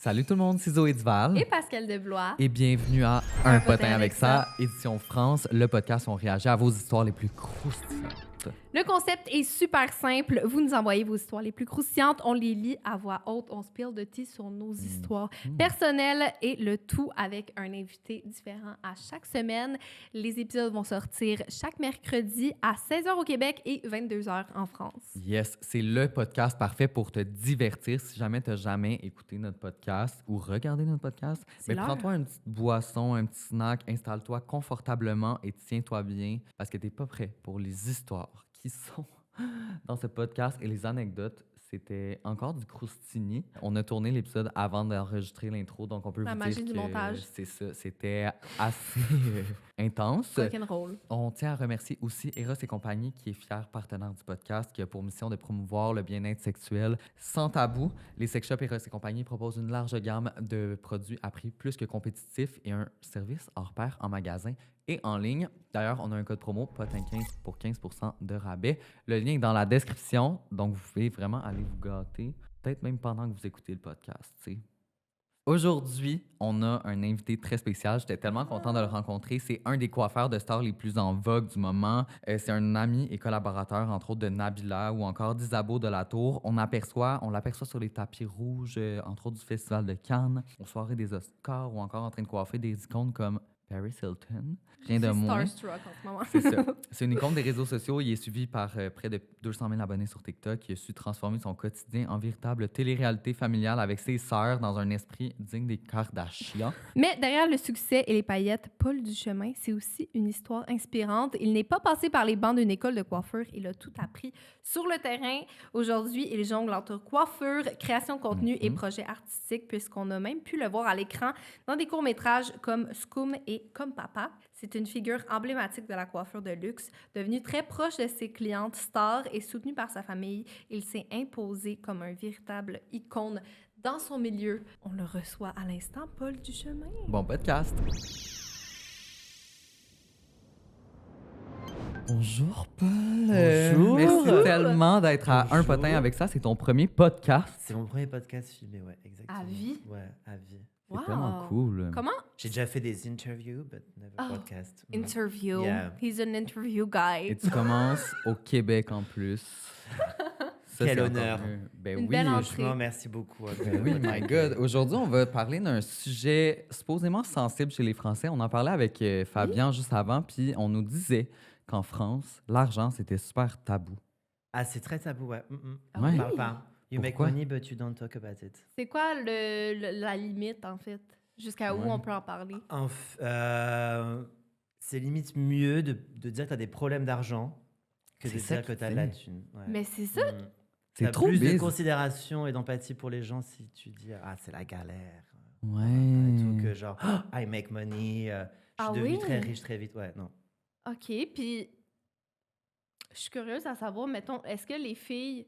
Salut tout le monde, c'est Zoé Duval. Et Pascal Deblois. Et bienvenue à Un potin avec ça, édition France, le podcast où on réagit à vos histoires les plus croustillantes. Le concept est super simple. Vous nous envoyez vos histoires les plus croustillantes. On les lit à voix haute. On spill de tea sur nos histoires personnelles et le tout avec un invité différent à chaque semaine. Les épisodes vont sortir chaque mercredi à 16h au Québec et 22h en France. Yes, c'est le podcast parfait pour te divertir. Si jamais tu n'as jamais écouté notre podcast ou regardé notre podcast, C'est l'heure. prends-toi une petite boisson, un petit snack, installe-toi confortablement et tiens-toi bien parce que tu n'es pas prêt pour les histoires qui sont dans ce podcast et les anecdotes. C'était encore du croustini. On a tourné l'épisode avant d'enregistrer l'intro, donc on peut La vous magie dire du que montage. c'est ça. C'était assez intense. Rock'n'roll. On tient à remercier aussi Eros et compagnie, qui est fier partenaire du podcast, qui a pour mission de promouvoir le bien-être sexuel sans tabou. Les sex shops Eros et compagnie proposent une large gamme de produits à prix plus que compétitif et un service hors pair en magasin et en ligne. D'ailleurs, on a un code promo POTIN15 pour 15% de rabais. Le lien est dans la description, donc vous pouvez vraiment aller vous gâter, peut-être même pendant que vous écoutez le podcast, tu sais. Aujourd'hui, on a un invité très spécial. J'étais tellement content de le rencontrer. C'est un des coiffeurs de stars les plus en vogue du moment. C'est un ami et collaborateur, entre autres, de Nabila ou encore d'Isabeau de la Tour. On l'aperçoit sur les tapis rouges, entre autres, du Festival de Cannes, aux soirées des Oscars ou encore en train de coiffer des icônes comme Paris Hilton. Rien de Je suis moins. starstruck en ce moment. C'est ça. C'est une icône des réseaux sociaux. Il est suivi par près de 200 000 abonnés sur TikTok. Il a su transformer son quotidien en véritable télé-réalité familiale avec ses sœurs dans un esprit digne des Kardashians. Mais derrière le succès et les paillettes, Paul Duchemin, c'est aussi une histoire inspirante. Il n'est pas passé par les bancs d'une école de coiffure. Il a tout appris sur le terrain. Aujourd'hui, il jongle entre coiffure, création de contenu et projets artistiques, puisqu'on a même pu le voir à l'écran dans des courts-métrages comme Scum et Comme Papa. C'est une figure emblématique de la coiffure de luxe, devenu très proche de ses clientes stars et soutenu par sa famille. Il s'est imposé comme un véritable icône dans son milieu. On le reçoit à l'instant, Paul Duchemin. Bon podcast. Bonjour Paul. Bonjour. Merci tellement d'être à Un Bonjour. potin avec ça. C'est ton premier podcast. C'est mon premier podcast filmé, ouais, exactement. À vie? Ouais, à vie. C'est Wow. tellement cool. Comment? J'ai déjà fait des interviews, but never podcast. Interview. Yeah. He's an interview guy. Et tu commences au Québec en plus. Ça, Quel c'est encore honneur. mieux. Ben Une oui. belle entrée. Franchement, merci beaucoup. Ben oui, my God. Aujourd'hui, on va parler d'un sujet supposément sensible chez les Français. On en parlait avec Fabien juste avant, puis on nous disait qu'en France, l'argent, c'était super tabou. Ah, c'est très tabou, ouais. Ah Ouais. On parle pas. You make Pourquoi? money, but you don't talk about it. C'est quoi la limite, en fait? Jusqu'à où Ouais. on peut en parler? C'est limite mieux de dire que tu as des problèmes d'argent que de C'est ça dire que qui tu as de fait. la thune. Ouais. Mais c'est ça. C'est T'as trop plus de bise. considération et d'empathie pour les gens si tu dis « Ah, c'est la galère ». Et Ouais. tout, que genre « I make money je Ah suis devenu oui? très riche très vite ». Ouais, non. OK, puis je suis curieuse à savoir, mettons, est-ce que les filles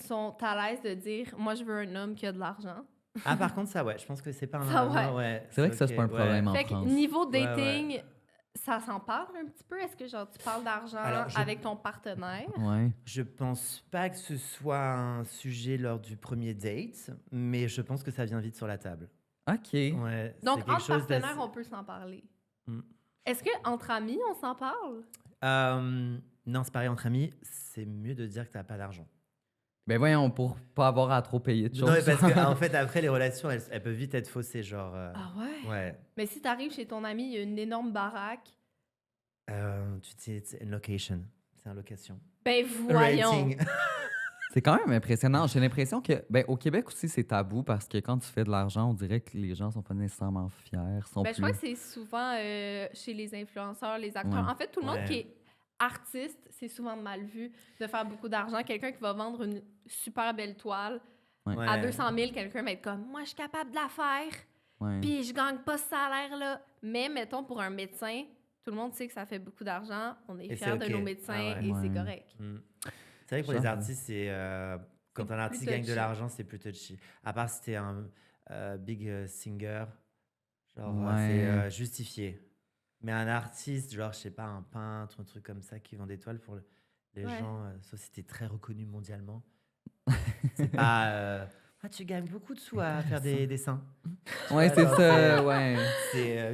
sont à l'aise de dire « Moi, je veux un homme qui a de l'argent Ah, par contre, ça, ouais, je pense que c'est pas un... Ça, ouais. non, ouais, C'est vrai que ça, c'est pas un ok, ouais. problème en Fait que France. niveau Ouais, dating, ça s'en parle un petit peu? Est-ce que genre tu parles d'argent Alors, je- avec ton partenaire? Ouais. Je pense pas que ce soit un sujet lors du premier date, mais je pense que ça vient vite sur la table. OK. Ouais, c'est Donc, quelque entre chose partenaires, d'assez- on peut s'en parler. Mm. Est-ce qu'entre amis, on s'en parle? Non, c'est pareil, entre amis, c'est mieux de dire que t'as pas d'argent. Ben voyons, pour pas avoir à trop payer de choses. Non, mais parce qu'en fait, après, les relations, elles peuvent vite être faussées, genre... Ah ouais? Ouais. Mais si t'arrives chez ton ami, il y a une énorme baraque, Tu sais, c'est une location. C'est une location. ben voyons! Rating. C'est quand même impressionnant. J'ai l'impression que, ben, au Québec aussi, c'est tabou parce que quand tu fais de l'argent, on dirait que les gens sont pas nécessairement fiers. Sont Ben, je plus... crois que c'est souvent chez les influenceurs, les acteurs. Ouais. En fait, tout le monde Ouais. qui est artiste, c'est souvent mal vu de faire beaucoup d'argent. Quelqu'un qui va vendre une super belle toile Ouais. à 200 000, quelqu'un va être comme « Moi, je suis capable de la faire, Ouais. puis je gagne pas ce salaire-là. » Mais mettons, pour un médecin, tout le monde sait que ça fait beaucoup d'argent. On est Et fiers c'est de ok. nos médecins Ah ouais. et c'est Ouais. correct. C'est vrai que pour les J'avoue. artistes, c'est quand C'est un artiste plus gagne de touchy. l'argent, c'est plus touchy. À part si t'es un big singer, genre Ouais. c'est justifié. Mais un artiste, genre je sais pas, un peintre, un truc comme ça qui vend des toiles pour les Ouais. gens, sauf si t'es très reconnu mondialement, c'est pas Ah, tu gagnes beaucoup de sous à faire des dessins. Ouais, c'est ça, ouais.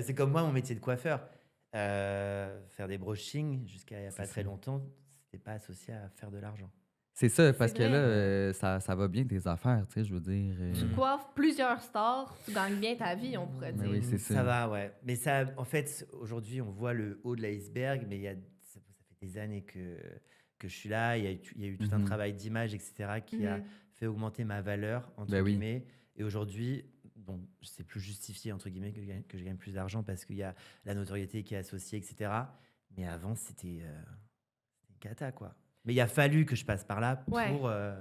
C'est comme moi, mon métier de coiffeur. Faire des brushings jusqu'à il n'y a pas C'est très ça. longtemps, c'était pas associé à faire de l'argent. C'est ça, parce C'est que vrai. là, ça va bien tes affaires, tu sais, je veux dire. Tu coiffes plusieurs stars, tu gagnes bien ta vie, on pourrait Mais dire. oui, c'est ça. Ça va, ouais. Mais ça, en fait, aujourd'hui, on voit le haut de l'iceberg, mais ça fait des années que je suis là. Il y a eu tout un Mhm. travail d'image, etc., qui a Mhm. fait augmenter ma valeur, entre Ben oui. guillemets. Et aujourd'hui, bon, c'est plus justifié, entre guillemets, que je gagne plus d'argent parce qu'il y a la notoriété qui est associée, etc. Mais avant, c'était une cata, quoi. Mais il a fallu que je passe par là pour... Ouais.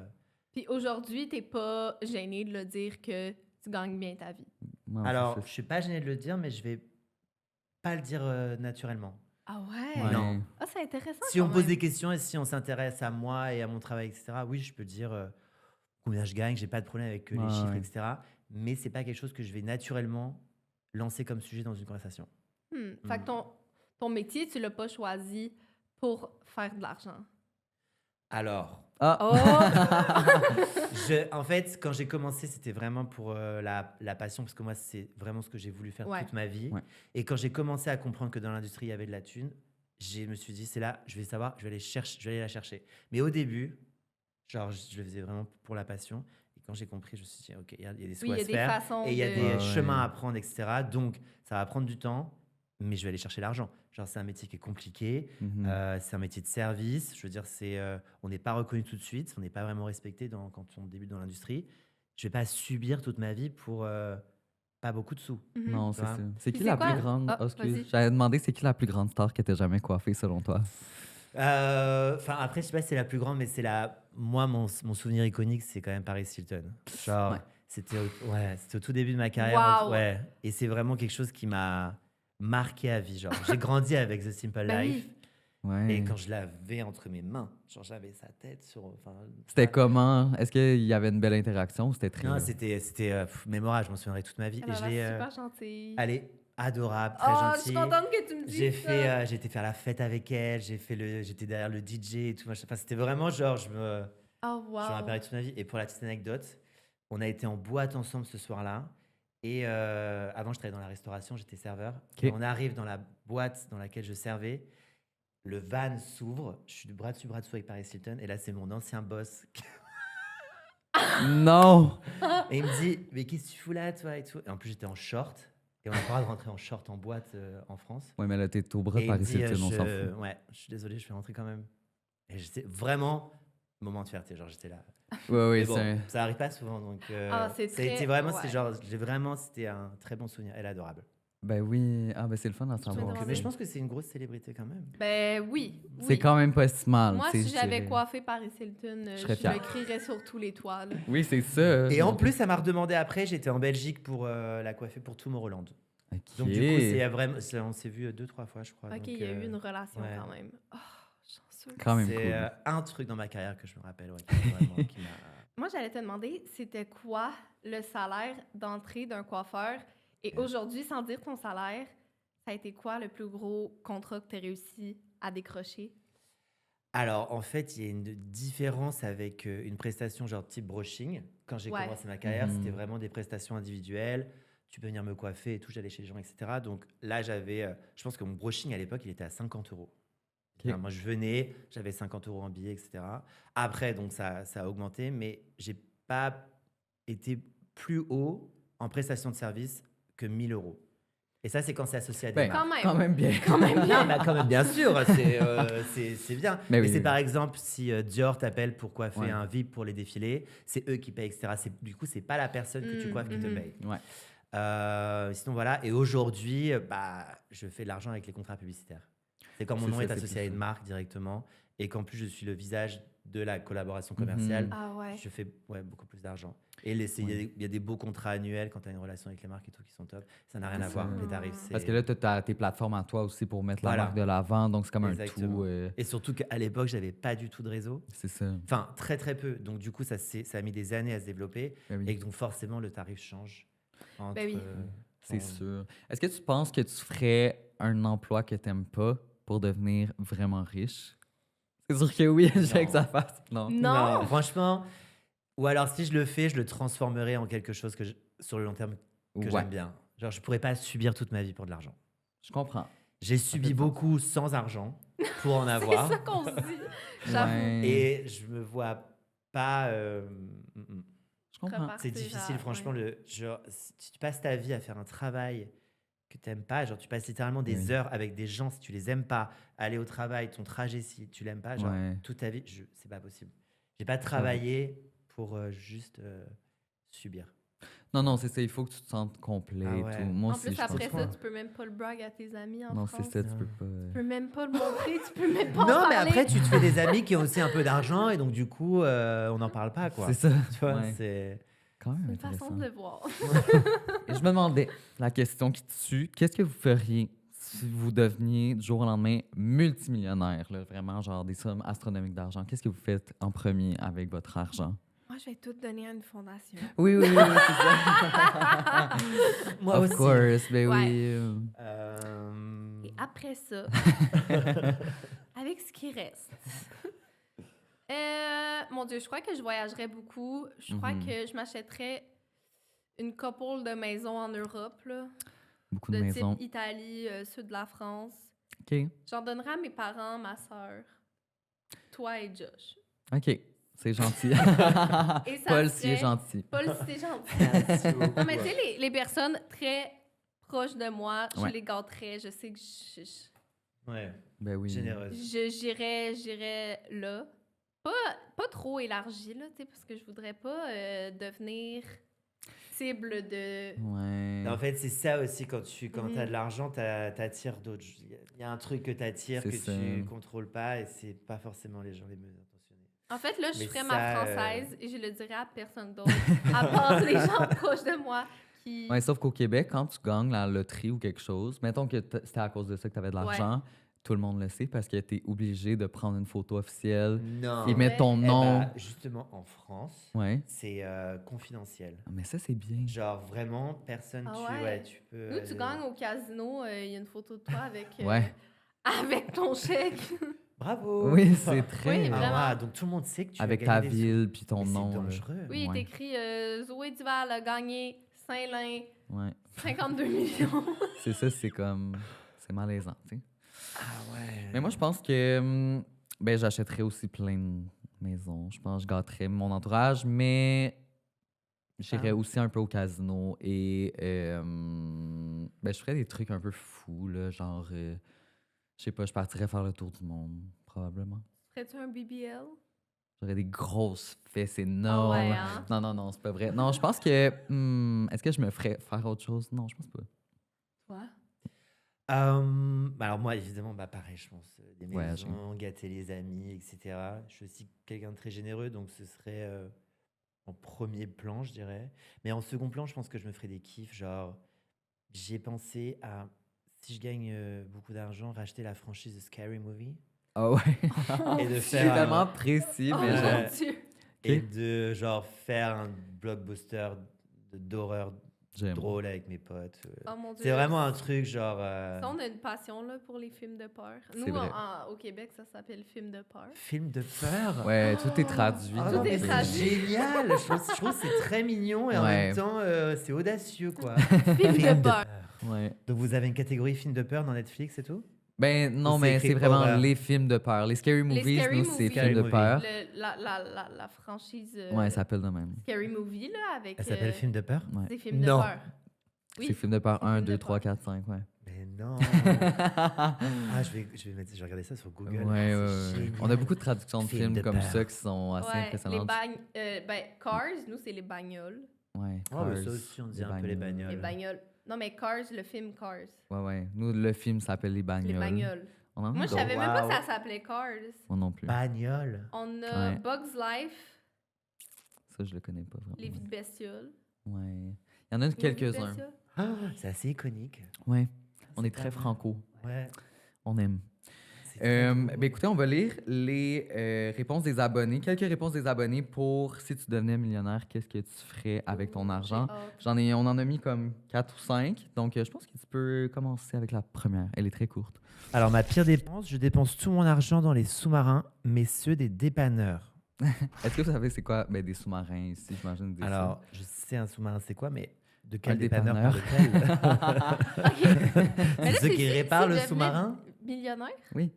Puis aujourd'hui, t'es pas gêné de le dire que tu gagnes bien ta vie. Non, c'est Alors, ça. je suis pas gêné de le dire, mais je vais pas le dire naturellement. Ah ouais? Ouais. Non. Ah, c'est intéressant. Si on quand me pose même. des questions et si on s'intéresse à moi et à mon travail, etc., oui, je peux dire combien je gagne, j'ai pas de problème avec les Ouais, chiffres, ouais. etc. Mais c'est pas quelque chose que je vais naturellement lancer comme sujet dans une conversation. Fait que ton métier, tu l'as pas choisi pour faire de l'argent. Alors, Ah! Oh! en fait, quand j'ai commencé, c'était vraiment pour la passion, parce que moi, c'est vraiment ce que j'ai voulu faire Ouais. toute ma vie. Ouais. Et quand j'ai commencé à comprendre que dans l'industrie, il y avait de la thune, je me suis dit, c'est là, je vais savoir, je vais aller la chercher. Mais au début, genre, je le faisais vraiment pour la passion. Et quand j'ai compris, je me suis dit, OK, il y a des sous Oui, à il y a se des faire. façons Et il y a de... des Ouais, chemins ouais. à prendre, etc. Donc, ça va prendre du temps, mais je vais aller chercher l'argent. Genre, c'est un métier qui est compliqué. Mhm. C'est un métier de service. Je veux dire, on n'est pas reconnu tout de suite. On n'est pas vraiment respecté quand on débute dans l'industrie. Je vais pas subir toute ma vie pour pas beaucoup de sous. Mhm. Non, Tu c'est vois? ça. C'est Puis qui c'est la quoi? plus grande... Ah, Oh, excuse. vas-y. J'avais demandé c'est qui la plus grande star que t'as jamais coiffée, selon toi? Enfin, après, je sais pas si c'est la plus grande, mais moi, mon souvenir iconique, c'est quand même Paris Hilton. Genre, Ouais. c'était au tout début de ma carrière. Wow. Ouais. Et c'est vraiment quelque chose qui m'a marqué à vie. Genre, j'ai grandi avec The Simple Ben Life. oui. Ouais. Et quand je l'avais entre mes mains, genre, j'avais sa tête sur. Enfin, C'était comment? Est-ce qu'il y avait une belle interaction ou c'était très... Non, c'était mémorable. Je m'en souviendrai toute ma vie. Elle Et a je l'ai. l'air super gentille. Elle est adorable, très Oh, je gentille. suis contente que tu me dises ça. J'ai été faire la fête avec elle. J'étais derrière le DJ et tout. Enfin, c'était vraiment genre, Oh, je me rappellerai wow. toute ma vie. Et pour la petite anecdote, on a été en boîte ensemble ce soir-là. Et avant, je travaillais dans la restauration, j'étais serveur. Ok. Et on arrive dans la boîte dans laquelle je servais. Le van s'ouvre. Je suis de bras dessus avec Paris Hilton. Et là, c'est mon ancien boss. Non! Et il me dit, mais qu'est-ce que tu fous là, toi et tout. Et en plus, j'étais en short. Et on n'a pas le droit de rentrer en short en boîte en France. Ouais, mais là, t'es au bras Et de il me Paris dit, Hilton, on s'en fout. ouais, je suis désolé, je vais rentrer quand même. Et j'étais vraiment moment de fierté, genre j'étais là. Ouais, oui, Mais bon, c'est... ça arrive pas souvent, donc Ah, c'est ça a été très- vraiment, ouais. c'était un très bon souvenir. Elle est adorable. Ben oui. Ah, ben c'est le fun d'en me savoir. demandais. ça. Mais je pense que c'est une grosse célébrité quand même. Ben oui. C'est oui. quand même pas si mal. Moi, tu sais, si je j'avais dirais. coiffé Paris Hilton, Je serais je fier. le crierais sur tous les toits. là. Oui, c'est ça. Et en Donc- plus, ça m'a redemandé après, j'étais en Belgique pour la coiffer pour Tomorrowland. Ok. Donc du coup, on s'est vu 2-3 fois, je crois. Ok, donc, il y a eu une relation ouais. quand même. Oh, chanceux. Quand même c'est cool. un truc dans ma carrière que je me rappelle, ouais, qui m'a... Moi, j'allais te demander, c'était quoi le salaire d'entrée d'un coiffeur? Et aujourd'hui, sans dire ton salaire, ça a été quoi le plus gros contrat que tu as réussi à décrocher? Alors, en fait, il y a une différence avec une prestation genre type brushing. Quand j'ai Ouais. commencé ma carrière, Mhm. c'était vraiment des prestations individuelles. Tu peux venir me coiffer et tout, j'allais chez les gens, etc. Donc là, je pense que mon brushing à l'époque, il était à 50 €. Ok. Enfin, moi, je venais, j'avais 50 € en billets, etc. Après, donc ça a augmenté, mais j'ai pas été plus haut en prestation de service que 1 000 €. Et ça, c'est quand c'est associé à des Ben, marques. Quand même. bien. Quand même Non, bien. mais quand même, bien sûr, c'est bien. Mais Mais oui, c'est oui. par exemple, si Dior t'appelle pour coiffer Ouais. un VIP pour les défilés, c'est eux qui payent, etc. Du coup, c'est pas la personne que tu coiffes qui te paye. Ouais. Sinon, voilà. Et aujourd'hui, je fais de l'argent avec les contrats publicitaires. C'est quand mon C'est nom ça, est c'est associé à plus une ça. marque directement et qu'en plus, je suis le visage de la collaboration commerciale. Ah ouais. Je fais beaucoup plus d'argent. Et il y a des beaux contrats annuels quand tu as une relation avec les marques et tout qui sont top. Ça n'a rien à C'est voir. ça. Les tarifs, Parce que là, tu as tes plateformes à toi aussi pour mettre la Voilà. marque de l'avant, donc c'est comme Exactement. un tout. Et surtout qu'à l'époque, j'avais pas du tout de réseau. C'est ça. Enfin, très très peu. Donc du coup, ça a mis des années à se développer. Ben oui. Et donc forcément, le tarif change. Ben oui. C'est sûr. Est-ce que tu penses que tu ferais un emploi que tu n'aimes pas pour devenir vraiment riche? C'est sûr que oui, j'ai que ça fasse. Non. Non. Franchement, Ou alors, si je le fais, je le transformerai en quelque chose sur le long terme que Ouais, j'aime bien. Genre, je pourrais pas subir toute ma vie pour de l'argent. je comprends. J'ai fait subi sens. beaucoup sans argent pour en C'est avoir. ça qu'on se dit. J'avoue. Ouais, Et je me vois pas. je comprends. Repartir C'est difficile, à- franchement. ouais. Si tu passes ta vie à faire un travail que tu n'aimes pas, genre tu passes littéralement des Oui. heures avec des gens si tu les aimes pas, aller au travail, ton trajet si tu l'aimes pas, genre Ouais. toute ta vie, c'est pas possible. J'ai pas travaillé pour juste subir. Non, c'est ça. Il faut que tu te sentes complet Ah et ouais. tout. Moi En aussi, plus, je après pense ça, pas. tu peux même pas le brag à tes amis en Non, c'est France. ça, tu Non. peux pas. Tu peux même pas le montrer, tu peux même pas en Non, mais parler. après tu te fais des amis qui ont aussi un peu d'argent et donc du coup on n'en parle pas quoi. C'est ça. Tu vois, Ouais. c'est. Quand même C'est une façon intéressant. de le voir. Et je me demandais, la question qui tue, qu'est-ce que vous feriez si vous deveniez du jour au lendemain multimillionnaire, là, vraiment genre des sommes astronomiques d'argent? Qu'est-ce que vous faites en premier avec votre argent? Moi, je vais tout donner à une fondation. Oui, c'est ça. Moi Of aussi. course, ben Ouais. oui. Et après ça, avec ce qui reste, mon Dieu, je crois que je voyagerais beaucoup. Je crois Mhm. que je m'achèterais une couple de maisons en Europe, là, Beaucoup de de maisons. type Italie, sud de la France. OK. J'en donnerais à mes parents, ma soeur, toi et Josh. OK. C'est gentil. Et ça Paul, si est serait- gentil. Paul, c'est gentil. Merci beaucoup. Non, mais tu sais, les personnes très proches de moi, Ouais. je les gâterais. Je sais que je- Ouais, Ben oui. généreuse. J'irais là. Pas trop élargi, là, tu sais, parce que je voudrais pas devenir cible de... Ouais. En fait, c'est ça aussi, quand Mhm. t'as de l'argent, t'attires d'autres. Il y a un truc que t'attires C'est que ça. tu contrôles pas et c'est pas forcément les gens les mieux intentionnés. En fait, là, je Mais ferais ça, ma française et je le dirais à personne d'autre, à part les gens proches de moi qui... Ouais, sauf qu'au Québec, quand tu gagnes la loterie ou quelque chose, mettons que c'était à cause de ça que tu avais de l'argent, tout le monde le sait parce que tu es obligé de prendre une photo officielle Non. et mettre ton Eh nom. ben, justement, en France, Ouais. c'est confidentiel. Ah, mais ça, c'est bien. Genre, vraiment, personne, Ah tu, ouais. ouais, tu peux. Nous, tu gagnes au casino, il y a une photo de toi avec, Ouais. avec ton chèque. Bravo! Oui, c'est très. Oui, Ah vraiment. ouais, donc tout le monde sait que tu Avec as ta gagné des sous. ville puis ton Mais nom. c'est là. dangereux. Oui, il Ouais. est écrit Zoé Duval a gagné Saint-Lin, Ouais. 52 millions. C'est ça, c'est comme. C'est malaisant, tu sais. Ah ouais. Mais moi, je pense que. Ben, j'achèterais aussi plein de maisons. Je pense que je gâterais mon entourage, mais. J'irais Ah. aussi un peu au casino et. Ben, je ferais des trucs un peu fous, là. Genre. Je sais pas, je partirais faire le tour du monde, probablement. Ferais-tu un BBL? J'aurais des grosses fesses Ah énormes. ouais, hein? Non, c'est pas vrai. Non, je pense que. Est-ce que je me ferais faire autre chose? Non, je pense pas. Toi? Bah alors moi, évidemment, bah pareil, je pense des Voyager. maisons, gâter les amis, etc. Je suis aussi quelqu'un de très généreux, donc ce serait en premier plan, je dirais. Mais en second plan, je pense que je me ferais des kiffs. Genre, j'ai pensé à, si je gagne beaucoup d'argent, racheter la franchise de Scary Movie Ah ouais. et de C'est faire tellement précis, Oh mais Ouais. j'aime. mon Dieu! et de genre faire un blockbuster d'horreur J'aime. drôle avec mes potes. Oh mon Dieu! C'est vraiment un truc genre Ça, on a une passion là, pour les films de peur. C'est Nous, vrai. au Québec, ça s'appelle film de peur. film de peur. Ouais, tout est traduit. Ah Tout non, est mais c'est traduit. génial. Je trouve que c'est très mignon et en Ouais. même temps c'est audacieux quoi. Film de peur. Ouais. Donc vous avez une catégorie film de peur dans Netflix et tout? Ben non, Ou c'est mais écrit c'est vraiment horreur? les films de peur. Les scary movies, scary nous, c'est movies. films de Scary peur. La franchise Ouais, ça s'appelle de même. Scary Movie, là, avec Elle s'appelle film de peur? Ouais. des films Non. de peur. Oui. C'est films de peur c'est 1, films de 2, 3, peur. 4, 5, ouais. Mais non. Je vais regarder ça sur Google. Ouais, Ah, ouais, c'est ouais. génial. On a beaucoup de traductions de Film films de comme peur. ça qui sont assez Ouais, les impressionnantes. Cars, nous, c'est les bagnoles. Ouais, Oh, mais Cars, ça aussi, on dit un peu les bagnoles. Les bagnoles. Non, mais Cars, le film Cars. Ouais, ouais. Nous, le film s'appelle Les Bagnoles. Les bagnoles. On en a Moi, je d'autres. savais même pas Wow. que ça s'appelait Cars. Moi non plus. Bagnole. On a Ouais. Bugs Life, Ça, je le connais pas vraiment. Les vies de bestioles. Ouais. Il y en a Nos vies de quelques-uns. bestioles. Ah, c'est assez iconique. Ouais. On C'est est pas très mal. franco. Ouais. On aime. c'est très cool. Ben écoutez, on va lire les réponses des abonnés. Quelques réponses des abonnés pour si tu devenais millionnaire, qu'est-ce que tu ferais avec ton argent? J'ai hâte. On en a mis comme 4 ou 5. Donc, je pense que tu peux commencer avec la première. Elle est très courte. Alors, ma pire dépense, je dépense tout mon argent dans les sous-marins, mais ceux des dépanneurs. Est-ce que vous savez c'est quoi? Ben, des sous-marins ici, j'imagine. Alors, je sais un sous-marin, c'est quoi, mais de Un quel dépanneur dépanneur. parle-t-elle? OK. Mais là, C'est ceux qui c'est réparent le devenu sous-marin? millionnaire? Oui.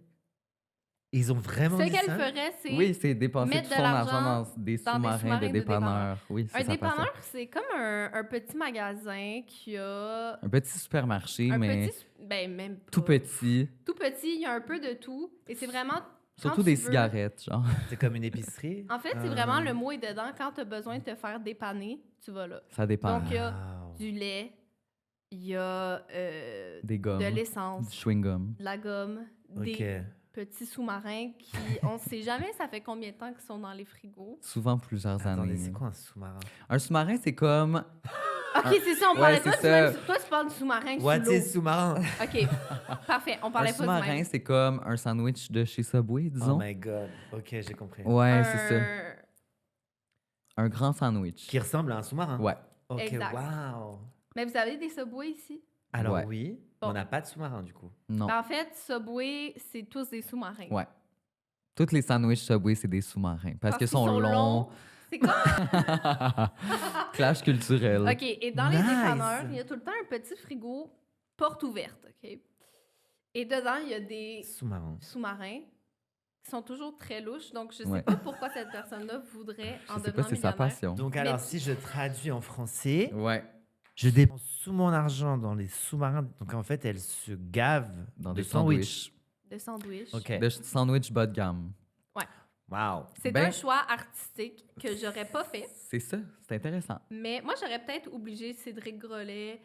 Ils ont vraiment Ce dit qu'elle ça? ferait, c'est Oui, c'est dépenser mettre tout de son l'argent argent dans des sous-marins sous-marins de de dépanneurs. Oui, c'est un sa passion. dépanneur, c'est comme un petit magasin qui a Un petit supermarché, un mais petit... Ben, même pas. tout petit. Tout petit, il y a un peu de tout. Et c'est vraiment... Surtout quand des tu veux- cigarettes, genre. C'est comme une épicerie? En fait, c'est vraiment le mot est dedans. Quand tu as besoin de te faire dépanner, tu vas là. Ça dépend. Donc, il y a Wow. du lait, il y a Des gommes. de Du l'essence, chewing-gum. de la gomme, Ok. des petits sous-marins qui, on ne sait jamais ça fait combien de temps qu'ils sont dans les frigos. Souvent plusieurs Attendez, années. c'est quoi un sous-marin? Un sous-marin, c'est comme. OK, c'est ça, on Ouais, parlait c'est pas ça. du même... Toi, tu parles du sous-marin What sous l'eau. is sous-marin? OK, parfait. On Un parlait pas du sous-marin, même. c'est comme un sandwich de chez Subway, Oh disons. my god. Ok, j'ai compris. Ouais, c'est ça. Un- Un grand sandwich. Qui ressemble à un sous-marin? Ouais. Ok, Exact. wow. Mais vous avez des Subway ici? Alors Ouais. oui, Bon. on n'a pas de sous-marin du coup. Non. Ben, en fait, Subway, c'est tous des sous-marins. Ouais. Toutes les sandwichs Subway, c'est des sous-marins. Parce qu'ils sont longs. C'est comme... Clash culturel. OK, et dans les Nice. dépanneurs, il y a tout le temps un petit frigo porte ouverte, OK? Et dedans, il y a des Sous-marin. sous-marins qui sont toujours très louches. Donc, je sais Ouais. pas pourquoi cette personne-là voudrait en Je sais devenant pas, c'est sa millionnaire. passion. Donc Mais alors, tu- si je traduis en français, Ouais. je dépense tout mon argent dans les sous-marins. Donc en fait, elle se gave Dans de des sandwich. De sandwich. Ok. De sandwich bas de gamme. Wow. C'est Ben- un choix artistique que j'aurais pas fait. C'est ça. C'est intéressant. Mais moi, j'aurais peut-être obligé Cédric Grolet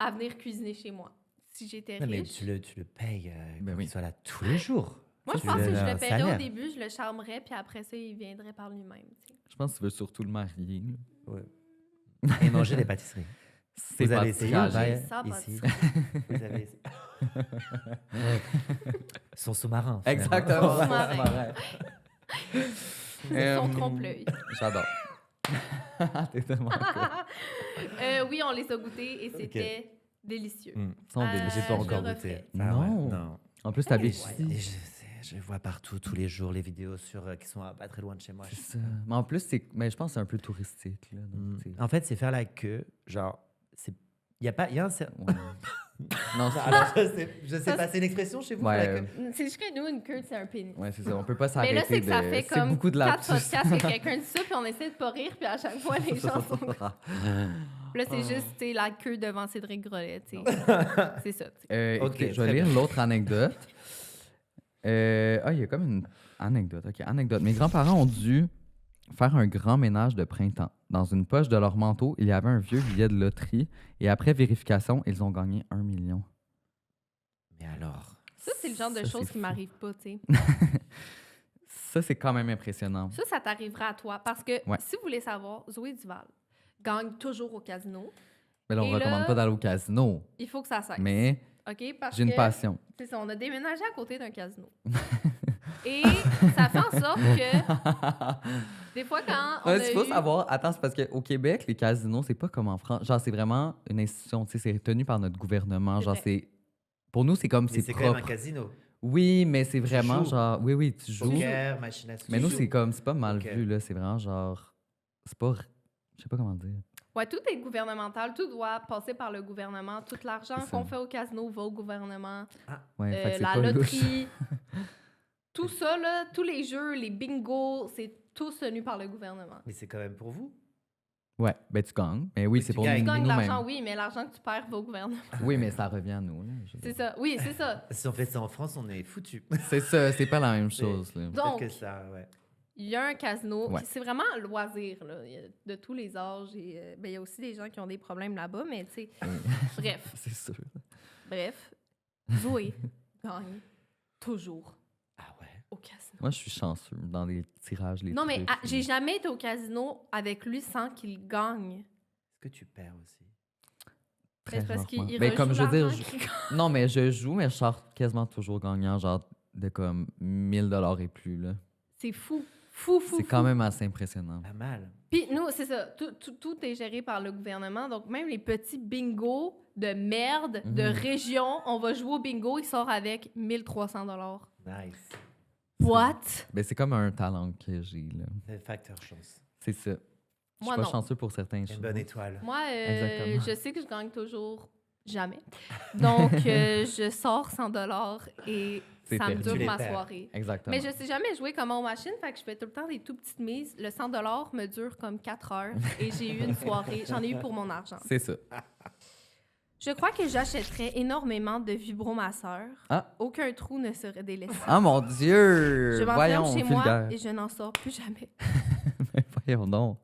à venir cuisiner chez moi si j'étais Non, mais riche. tu le payes Ben pour oui. qu'il soit là tous les jours. Moi, je Tu pense lui que je donnes le un paierais au salaire. début, je le charmerais, puis après ça, il viendrait par lui-même. tu sais. Je pense que tu veux surtout le marier. là. Et manger des pâtisseries. C'est Vous avez essayé pâturage. ou pas, J'ai ça, ici pâtisserie. Vous avez Son sous-marin. finalement. Exactement. Son sous-marin. Sous-marin. C'est son trompe-l'œil. J'adore. T'es tellement cool. Oui, on les a goûtés et c'était délicieux. Hmm. Ils sont délicieux. J'ai je pas le encore refais. goûté. Non. Ah ouais, non. En plus, t'habites Ouais. Et ici. je vois partout, tous les jours, les vidéos qui sont pas très loin de chez moi. C'est ça. Mais en plus, mais je pense que c'est un peu touristique. Là, donc, tu sais. En fait, c'est faire la queue. Genre, il y a pas. Y a un... Ouais. Non, c'est Alors, je sais Ça, pas, c'est une expression chez vous Ouais. faire la queue? C'est juste que nous, une queue, c'est un pénis. ouais, c'est ça. On peut pas Mais s'arrêter. là, c'est que ça de- fait c'est comme beaucoup de 4 lapsus. podcasts que quelqu'un dit ça, puis on essaie de pas rire, puis à chaque fois, les gens sont... Là, c'est juste, tu sais, la queue devant Cédric Grolet, tu sais. C'est ça, tu sais. Ok, Écoutez, je vais très lire bien. l'autre anecdote. Il y a comme une anecdote. OK, anecdote. Mes grands-parents ont dû faire un grand ménage de printemps. Dans une poche de leur manteau, il y avait un vieux billet de loterie et après vérification, ils ont gagné 1 million. Mais alors. Ça, c'est le genre de Ça, choses c'est qui fou. m'arrivent pas, tu sais. Ça, c'est quand même impressionnant. Ça t'arrivera à toi. Parce que, Ouais. si vous voulez savoir, Zoé Duval gagne toujours au casino. Mais là, on Et ne recommande là- pas d'aller au casino. Il faut que ça cesse. Mais OK? Parce j'ai une que, passion. c'est ça, on a déménagé à côté d'un casino. Et ça fait en sorte que, des fois, quand on Ouais, a il faut eu- savoir, attends, c'est parce qu'au Québec, les casinos, c'est pas comme en France. Genre, c'est vraiment une institution, tu sais, c'est tenu par notre gouvernement. C'est Genre, vrai. c'est. Pour nous, c'est comme Mais c'est c'est quand même un propre. casino. Oui, mais c'est vraiment joues. genre. Oui, oui, tu joues. Poker, machine à sous. Mais nous, joues. c'est comme. C'est pas mal Ok. vu, là. C'est vraiment genre. C'est pas. Je sais pas comment dire. Ouais, tout est gouvernemental, tout doit passer par le gouvernement. Tout l'argent C'est ça. qu'on fait au casino va au gouvernement. Ouais, fait que c'est La pas louche. loterie, tout ça, là, tous les jeux, les bingos, c'est tout tenu par le gouvernement. Mais c'est quand même pour vous. Ouais, ben tu gagnes. Mais oui, Mais c'est tu pour gagnes. Tu gagnes de nous-mêmes. l'argent, oui, mais l'argent que tu perds va au gouvernement. Oui, mais ça revient à nous, là. je veux C'est dire. ça. Oui, c'est ça. Si on fait ça en France, on est foutu. C'est ça, c'est pas la même chose, là. Donc, que ça, ouais. il y a un casino. Ouais. C'est vraiment un loisir, là. Il y a de tous les âges. Et, ben, il y a aussi des gens qui ont des problèmes là-bas, mais tu sais. Bref, C'est sûr. bref. Zoé gagne toujours Ah ouais. au casino. Moi, je suis chanceux dans les tirages, les Non, mais trucs, j'ai jamais été au casino avec lui sans qu'il gagne. Est-ce que tu perds aussi? très C'est parce qu'il rarement. il Ben, comme je veux dire, l'argent qu'il gagne. non, mais je joue, mais je sors quasiment toujours gagnant, genre de comme 1000 $ et plus, là. C'est fou. Fou, fou, C'est fou. quand même assez impressionnant. Pas mal. Puis nous, c'est ça. Tout est géré par le gouvernement. Donc, même les petits bingos de merde, de Mhm. région, on va jouer au bingo, il sort avec 1300 $. Nice. What? Ben, c'est comme un talent que j'ai, là. C'est facteur chance. C'est ça. Je Moi, suis pas non. chanceux pour certains Une choses. bonne étoile. Moi, Exactement. je sais que je gagne toujours jamais. Donc, je sors 100 et C'est ça me perdu. dure Tu les ma perds. soirée. Exactement. Mais je sais jamais jouer comme aux machines, fait que je fais tout le temps des tout petites mises. Le 100 me dure comme 4 heures et j'ai eu une soirée. J'en ai eu pour mon argent. C'est ça. Je crois que j'achèterais énormément de vibromasseurs. Ah. Aucun trou ne serait délaissé. Ah, mon Dieu! Je Voyons, m'enferme chez moi vulgaire. et je n'en sors plus jamais. Mais voyons donc.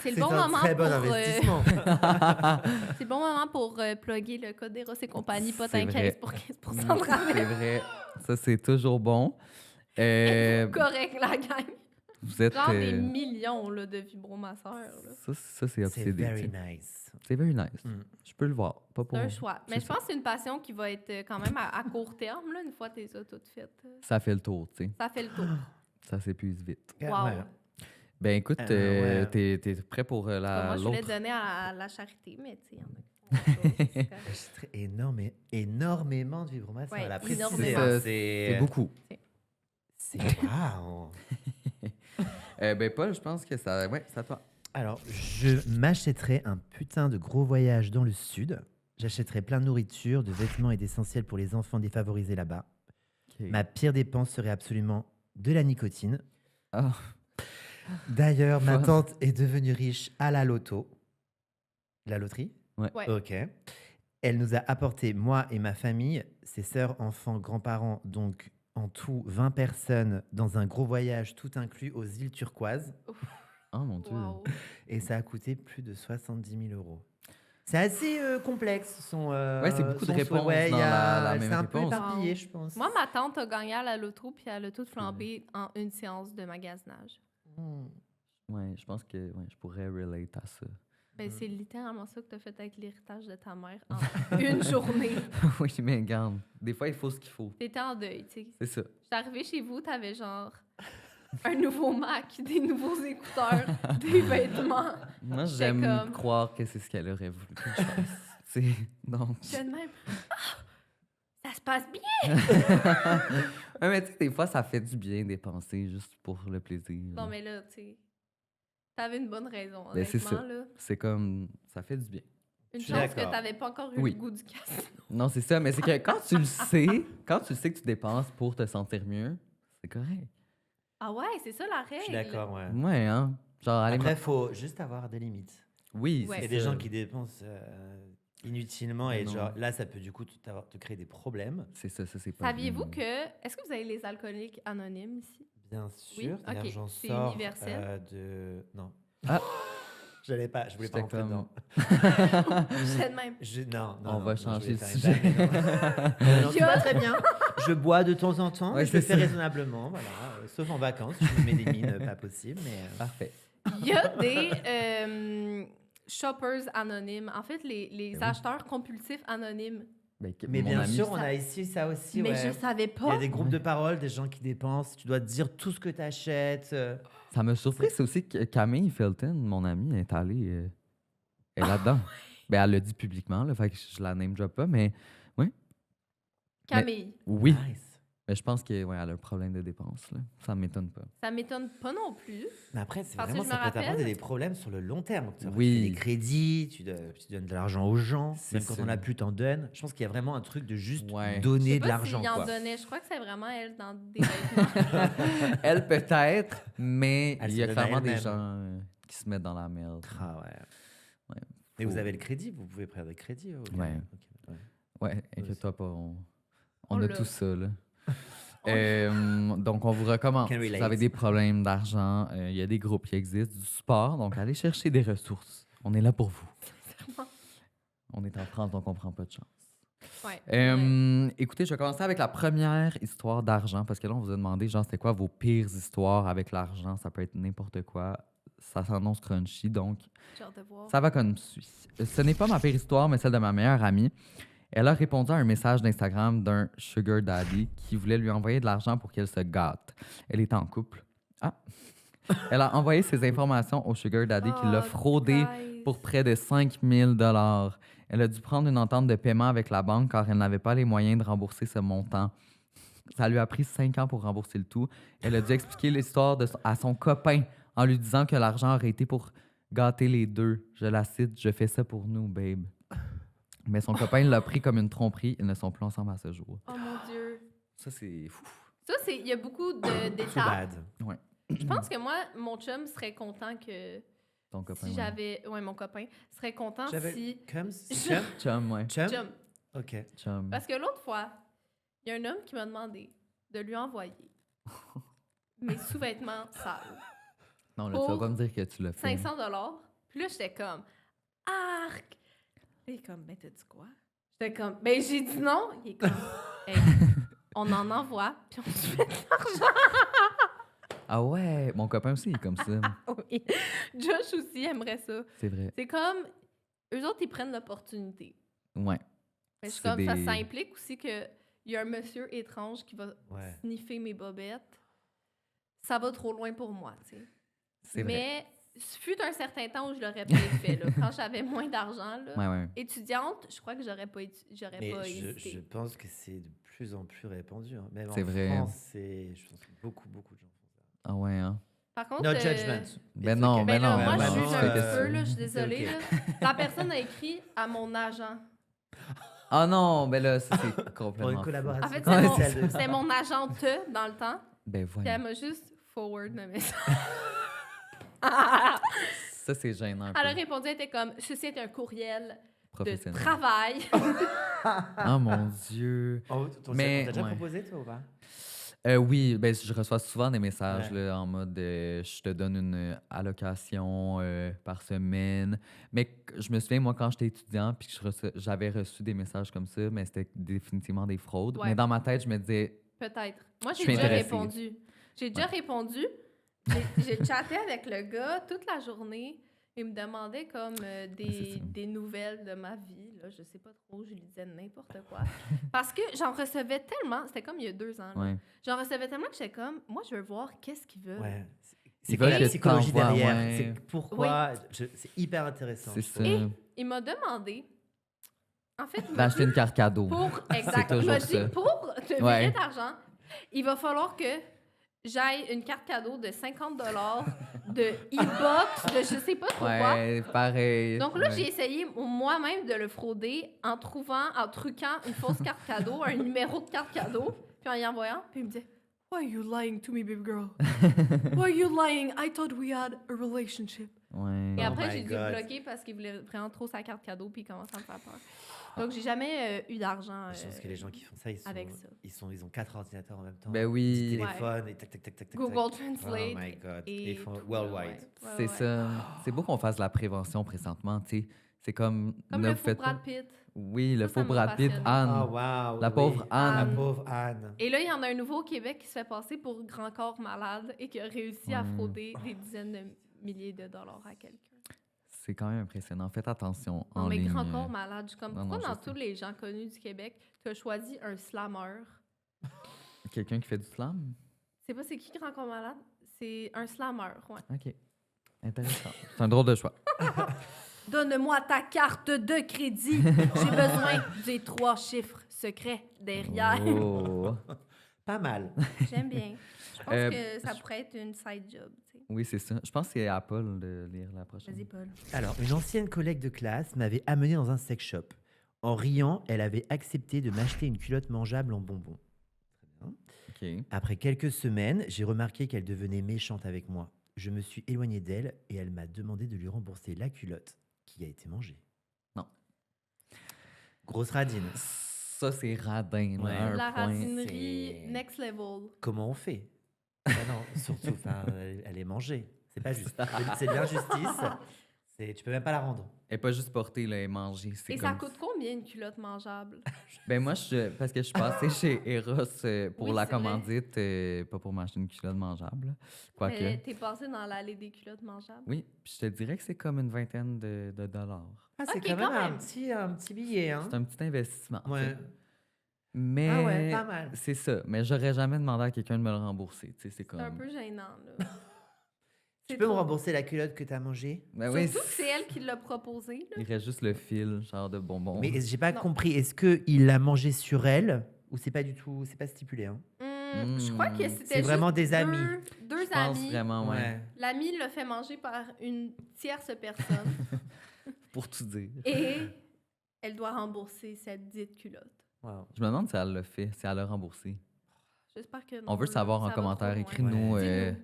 C'est le C'est bon un moment très bon pour, investissement. c'est le bon moment pour plugger le code d'Eros et compagnie, pas C'est un 15 vrai. pour 15% de rabais. C'est vrai. Ça, c'est toujours bon. Êtes-vous correct, la gang? Vous êtes... Genre des millions là, de vibromasseurs. là. Ça, c'est C'est obsédé. very tu sais. nice. C'est very nice. Mm. Je peux le voir. Pas C'est pour... un choix. Mais c'est je pense que c'est une passion qui va être quand même à court terme, là, une fois que tu les as toutes faites. Ça fait le tour, tu sais. Ça fait le tour. Ça s'épuise vite. Wow. Ouais. Ben écoute, ouais. t'es prêt pour Moi, je voulais l'autre? donner à la charité, mais tu sais, il y en a qui font J'achèterais énormément de vibromasseurs. Ouais, Elle a précisé, énormément. hein, C'est beaucoup. C'est wow. Ben Paul, je pense que ça... Ouais, c'est à toi. Alors, je m'achèterais un putain de gros voyage dans le sud. J'achèterais plein de nourriture, de vêtements et d'essentiels pour les enfants défavorisés là-bas. Ok. Ma pire dépense serait absolument de la nicotine. Ah, D'ailleurs, ma Fun. tante est devenue riche à la loto. La loterie? Ouais. Ok. Elle nous a apporté, moi et ma famille, ses sœurs, enfants, grands-parents, donc en tout 20 personnes dans un gros voyage tout inclus aux îles turquoises. oh mon Dieu. Wow. Et ça a coûté plus de 70 000 euros. C'est assez complexe. Ouais, c'est beaucoup de son réponses souhait. dans la même C'est un peu réponse. éparpillé, je pense. Moi, ma tante a gagné à la loto, puis elle a tout flambé en une séance de magasinage. Hmm. Ouais, je pense que je pourrais relate à ça. Ben, c'est littéralement ça que tu as fait avec l'héritage de ta mère en une journée. Oui, mais regarde, des fois, il faut ce qu'il faut. T'étais en deuil, tu sais. C'est ça. J'étais arrivée chez vous, t'avais genre un nouveau Mac, des nouveaux écouteurs, des vêtements. Moi, J'étais j'aime comme- croire que c'est ce qu'elle aurait voulu que je fasse. Tu sais, donc... J'étais de même. Ah! Ça se passe bien! Ouais, mais tu sais, des fois, ça fait du bien dépenser juste pour le plaisir. Non, mais là, tu sais, t'avais une bonne raison, Ben, c'est honnêtement, ça. là. C'est comme... Ça fait du bien. Une Je suis chance que d'accord. t'avais pas encore eu Oui. le goût du casino. Non, c'est ça, mais c'est que quand tu le sais, que tu dépenses pour te sentir mieux, c'est correct. Ah ouais, c'est ça la règle. Je suis d'accord, ouais. Ouais, hein? Genre, allez... Après, il faut juste avoir des limites. Oui, Ouais. Il y c'est a des ça. gens qui dépensent inutilement et Non. genre là, ça peut du coup te créer des problèmes. C'est ça, c'est pas Saviez-vous bien. que... Est-ce que vous avez les alcooliques anonymes ici? Bien sûr, Oui, ok, j'en c'est sors universel. de... Non. Ah. Je voulais pas J'étais rentrer comme- dedans. J'étais de même. Non, On va non, je changer voulais de faire sujet. une blague, mais non. Non, tout va très bien. Je bois de temps en temps, Ouais, je le c'est fais ça. raisonnablement, voilà. Sauf en vacances, je me mets des mines pas possibles, mais... Parfait. Il y a des shoppers anonymes. En fait, les Ben oui. acheteurs compulsifs anonymes. Mais Mon bien ami, sûr, on ça- a ici ça aussi, Mais ouais. je savais Il y pas. a des groupes de parole, des gens qui dépensent. Tu dois dire tout ce que tu achètes. Ça m'a surpris, c'est aussi que Camille Felton, mon amie, est allée est là-dedans. Ben, elle l'a dit publiquement, là, fait que je la name drop pas, mais Camille. oui. Nice. Mais je pense qu'elle a un problème de dépenses. Là. Ça m'étonne pas. Ça m'étonne pas non plus. Mais après, c'est Parce que vraiment, je ça me peut t'apporter rappelle- des problèmes sur le long terme. Tu Oui. fais des crédits, tu donnes de l'argent aux gens. C'est Même quand ça. on n'a plus, t'en donnes. Je pense qu'il y a vraiment un truc de juste Ouais. Je donner sais de pas l'argent. s'il en quoi. donnait. Je crois que c'est vraiment elle dans des vêtements. Elle peut-être, mais Elle il y se a donne à clairement des elle-même. gens qui se mettent dans la merde. Ah ouais. Ouais, Mais faut- vous avez le crédit, vous pouvez prendre le crédit. ok. Ouais. Ok, ouais. Ouais, inquiète-toi pas, on On a l'a. tout ça. Là. Donc, on vous recommande. Can Si relate. vous avez des problèmes d'argent, il y a des groupes qui existent, du support. Donc, allez chercher des ressources. On est là pour vous. Sincèrement. On est en France, donc on prend pas de chance. Ouais. Écoutez, je vais commencer avec la première histoire d'argent, parce que là, on vous a demandé, genre, c'est quoi vos pires histoires avec l'argent? Ça peut être n'importe quoi. Ça s'annonce crunchy, donc J'ai hâte de voir. ça va comme suit. Ce n'est pas ma pire histoire, mais celle de ma meilleure amie. Elle a répondu à un message d'Instagram d'un sugar daddy qui voulait lui envoyer de l'argent pour qu'elle se gâte. Elle est en couple. Ah! Elle a envoyé ses informations au sugar daddy qui l'a Oh, fraudé guys. pour près de 5 000 $. Elle a dû prendre une entente de paiement avec la banque car elle n'avait pas les moyens de rembourser ce montant. Ça lui a pris 5 ans pour rembourser le tout. Elle a dû expliquer l'histoire à son copain en lui disant que l'argent aurait été pour gâter les deux. Je la cite, « Je fais ça pour nous, babe. » Mais son copain l'a pris comme une tromperie. Ils ne sont plus ensemble à ce jour. Oh mon Dieu. Ça, c'est fou. Ça, il y a beaucoup Too d'étapes. bad. Je pense que moi, mon chum serait content que Ton copain, si ouais. j'avais... Ouais, mon copain serait content si... Chum, c'est chum? Chum, ouais. Chum? Chum. Ok. Chum. Parce que l'autre fois, il y a un homme qui m'a demandé de lui envoyer mes sous-vêtements sales. Non, là, tu vas pour pas me dire que tu l'as fait. 500 $. Puis là, j'étais comme, arc! Il est comme, ben, t'as dit quoi? J'étais comme, ben, j'ai dit non. Il est comme, hey, on en envoie, puis on se fait de l'argent. Ah ouais, mon copain aussi il est comme ça. Oui. Josh aussi aimerait ça. C'est vrai. C'est comme, eux autres, ils prennent l'opportunité. Ouais. Mais je suis C'est comme, des- ça implique aussi qu'il y a un monsieur étrange qui va Ouais. sniffer mes bobettes. Ça va trop loin pour moi, tu sais. C'est vrai. Mais fut un certain temps où je l'aurais peut-être fait, là, quand j'avais moins d'argent. Là. Ouais, ouais. Étudiante, je crois que j'aurais pas Mais hésité. je pense que c'est de plus en plus répandu. Hein. Même C'est en vrai. France, je pense que beaucoup de gens font ça. Ah ouais, hein. Par contre, No judgment. Ben non, ben ben non. là, moi, ben je non, juge tu fais un que petit ça. peu, là, je suis désolée. ok. Là. La personne a écrit à mon agent. Ah non, ben là, ça, c'est Pour complètement une fou. collaboration En fait, Ouais, c'est c'est mon, c'était mon agente dans le temps. Ben Puis elle voilà. m'a juste forward le message. Ça, c'est gênant un peu. Elle a répondu, elle était comme, ceci est un courriel de Professionnel. travail. Oh mon Dieu. Oh, Mais- on t'a déjà ouais. proposé, toi, ou pas? Oui, ben, je reçois souvent des messages Ouais. là, en mode je te donne une allocation par semaine. Mais je me souviens, moi, quand j'étais étudiant, puis que j'avais reçu des messages comme ça, mais c'était définitivement des fraudes. Ouais. Mais dans ma tête, je me disais, Peut-être. Moi, Je j'ai suis déjà intéressée. répondu. J'ai déjà répondu. J'ai chatté avec le gars toute la journée. Il me demandait comme c'est ça. des nouvelles de ma vie. Là, je sais pas trop, je lui disais n'importe quoi. Parce que j'en recevais tellement, c'était comme il y a 2 ans. là. ouais. J'en recevais tellement que j'étais comme, moi, je veux voir qu'est-ce qu'ils veulent. Ouais. Ils C'est quoi veulent la que psychologie t'envoies, derrière? ouais. C'est pourquoi? C'est hyper intéressant. C'est je ça. trouve. Il m'a demandé, en fait, il m'a D'acheter dit, une carte cadeau. pour, exact, il toujours m'a dit, ça. pour te virer Ouais. d'argent, il va falloir que j'aille une carte cadeau de 50 $, de e-box, de je sais pas trop quoi. Ouais, pareil. Donc là, ouais. j'ai essayé moi-même de le frauder en truquant une fausse carte cadeau, un numéro de carte cadeau, puis en y envoyant, puis il me dit « Why are you lying to me, baby girl? Why are you lying? I thought we had a relationship. » Ouais. Et Oh après, my j'ai dû God. bloquer parce qu'il voulait vraiment trop sa carte cadeau, puis il commençait à me faire peur. Donc, j'ai jamais eu d'argent Je pense que les gens qui font ça, avec ça. ils ont 4 ordinateurs en même temps. Ben Petit oui, téléphone et tac, tac, tac, tac, tac. Google Oh Translate. my God. Et Ils font tout, worldwide. ouais. c'est ça. C'est beau qu'on fasse de la prévention présentement, tu sais. C'est comme... Comme ne le vous faux faites pas- Brad Pitt. Oui, le Ça faux me Brad Pitt, passionne. Anne. Oh wow. La oui. pauvre Anne. La pauvre Anne. Et là, il y en a un nouveau au Québec qui se fait passer pour grand corps malade et qui a réussi à Ouais. frauder des dizaines de milliers de dollars à quelqu'un. C'est quand même impressionnant. Faites attention en Non, mais ligne. grand corps malade, je suis comme, non, pourquoi non, dans je sais. tous les gens connus du Québec, tu as choisi un slammer? Quelqu'un qui fait du slam? C'est pas c'est qui grand corps malade? C'est un slammer, ouais. OK. Intéressant. C'est un drôle de choix. Donne-moi ta carte de crédit. J'ai besoin des 3 chiffres secrets derrière. Oh. Pas mal. J'aime bien. Je pense que ça pourrait être une side job. Tu sais. Oui, c'est ça. Je pense que c'est à Paul de lire la prochaine. Vas-y, Paul. Alors, une ancienne collègue de classe m'avait amené dans un sex shop. En riant, elle avait accepté de m'acheter une culotte mangeable en bonbons. Très bien. OK. Après quelques semaines, j'ai remarqué qu'elle devenait méchante avec moi. Je me suis éloigné d'elle et elle m'a demandé de lui rembourser la culotte qui a été mangée. Non. Grosse radine. Ça, c'est radin. Là, Ouais. à un La point. radinerie c'est- next level. Comment on fait Ah non, surtout, enfin, elle est mangée. C'est pas juste. C'est de l'injustice. Tu peux même pas la rendre. Elle n'est pas juste portée, là, elle est mangée. C'est Et ça comme- coûte combien une culotte mangeable? Ben moi, parce que je suis passée chez Eros pour Oui, la c'est vrai. commandite, pas pour m'acheter une culotte mangeable. là. Quoique. Mais t'es passé dans l'allée des culottes mangeables? Oui, puis je te dirais que c'est comme une vingtaine de dollars. Ah, c'est Ok, quand même, quand même. un petit billet. Hein? C'est un petit investissement. tu Ouais. sais. Mais Ah ouais, pas mal. c'est ça. Mais j'aurais jamais demandé à quelqu'un de me le rembourser. Tu sais, c'est comme. C'est un peu gênant, là. Tu C'est peux me trop. rembourser la culotte que t'as mangée Ben oui, Surtout que c'est elle qui l'a proposé, là. il reste juste le fil, genre de bonbons. Mais j'ai pas Non. compris. Est-ce qu'il l'a mangé sur elle ou c'est pas du tout, c'est pas stipulé hein? Je crois que c'était C'est vraiment juste des amis. Deux Je pense amis. vraiment, ouais. Ouais. L'ami l'a fait manger par une tierce personne Pour tout dire. et elle doit rembourser cette dite culotte. Wow. Je me demande si elle l'a fait, si elle l'a remboursé. J'espère que non. On veut savoir ça en va commentaire. trop loin. Écris-nous Dis-nous.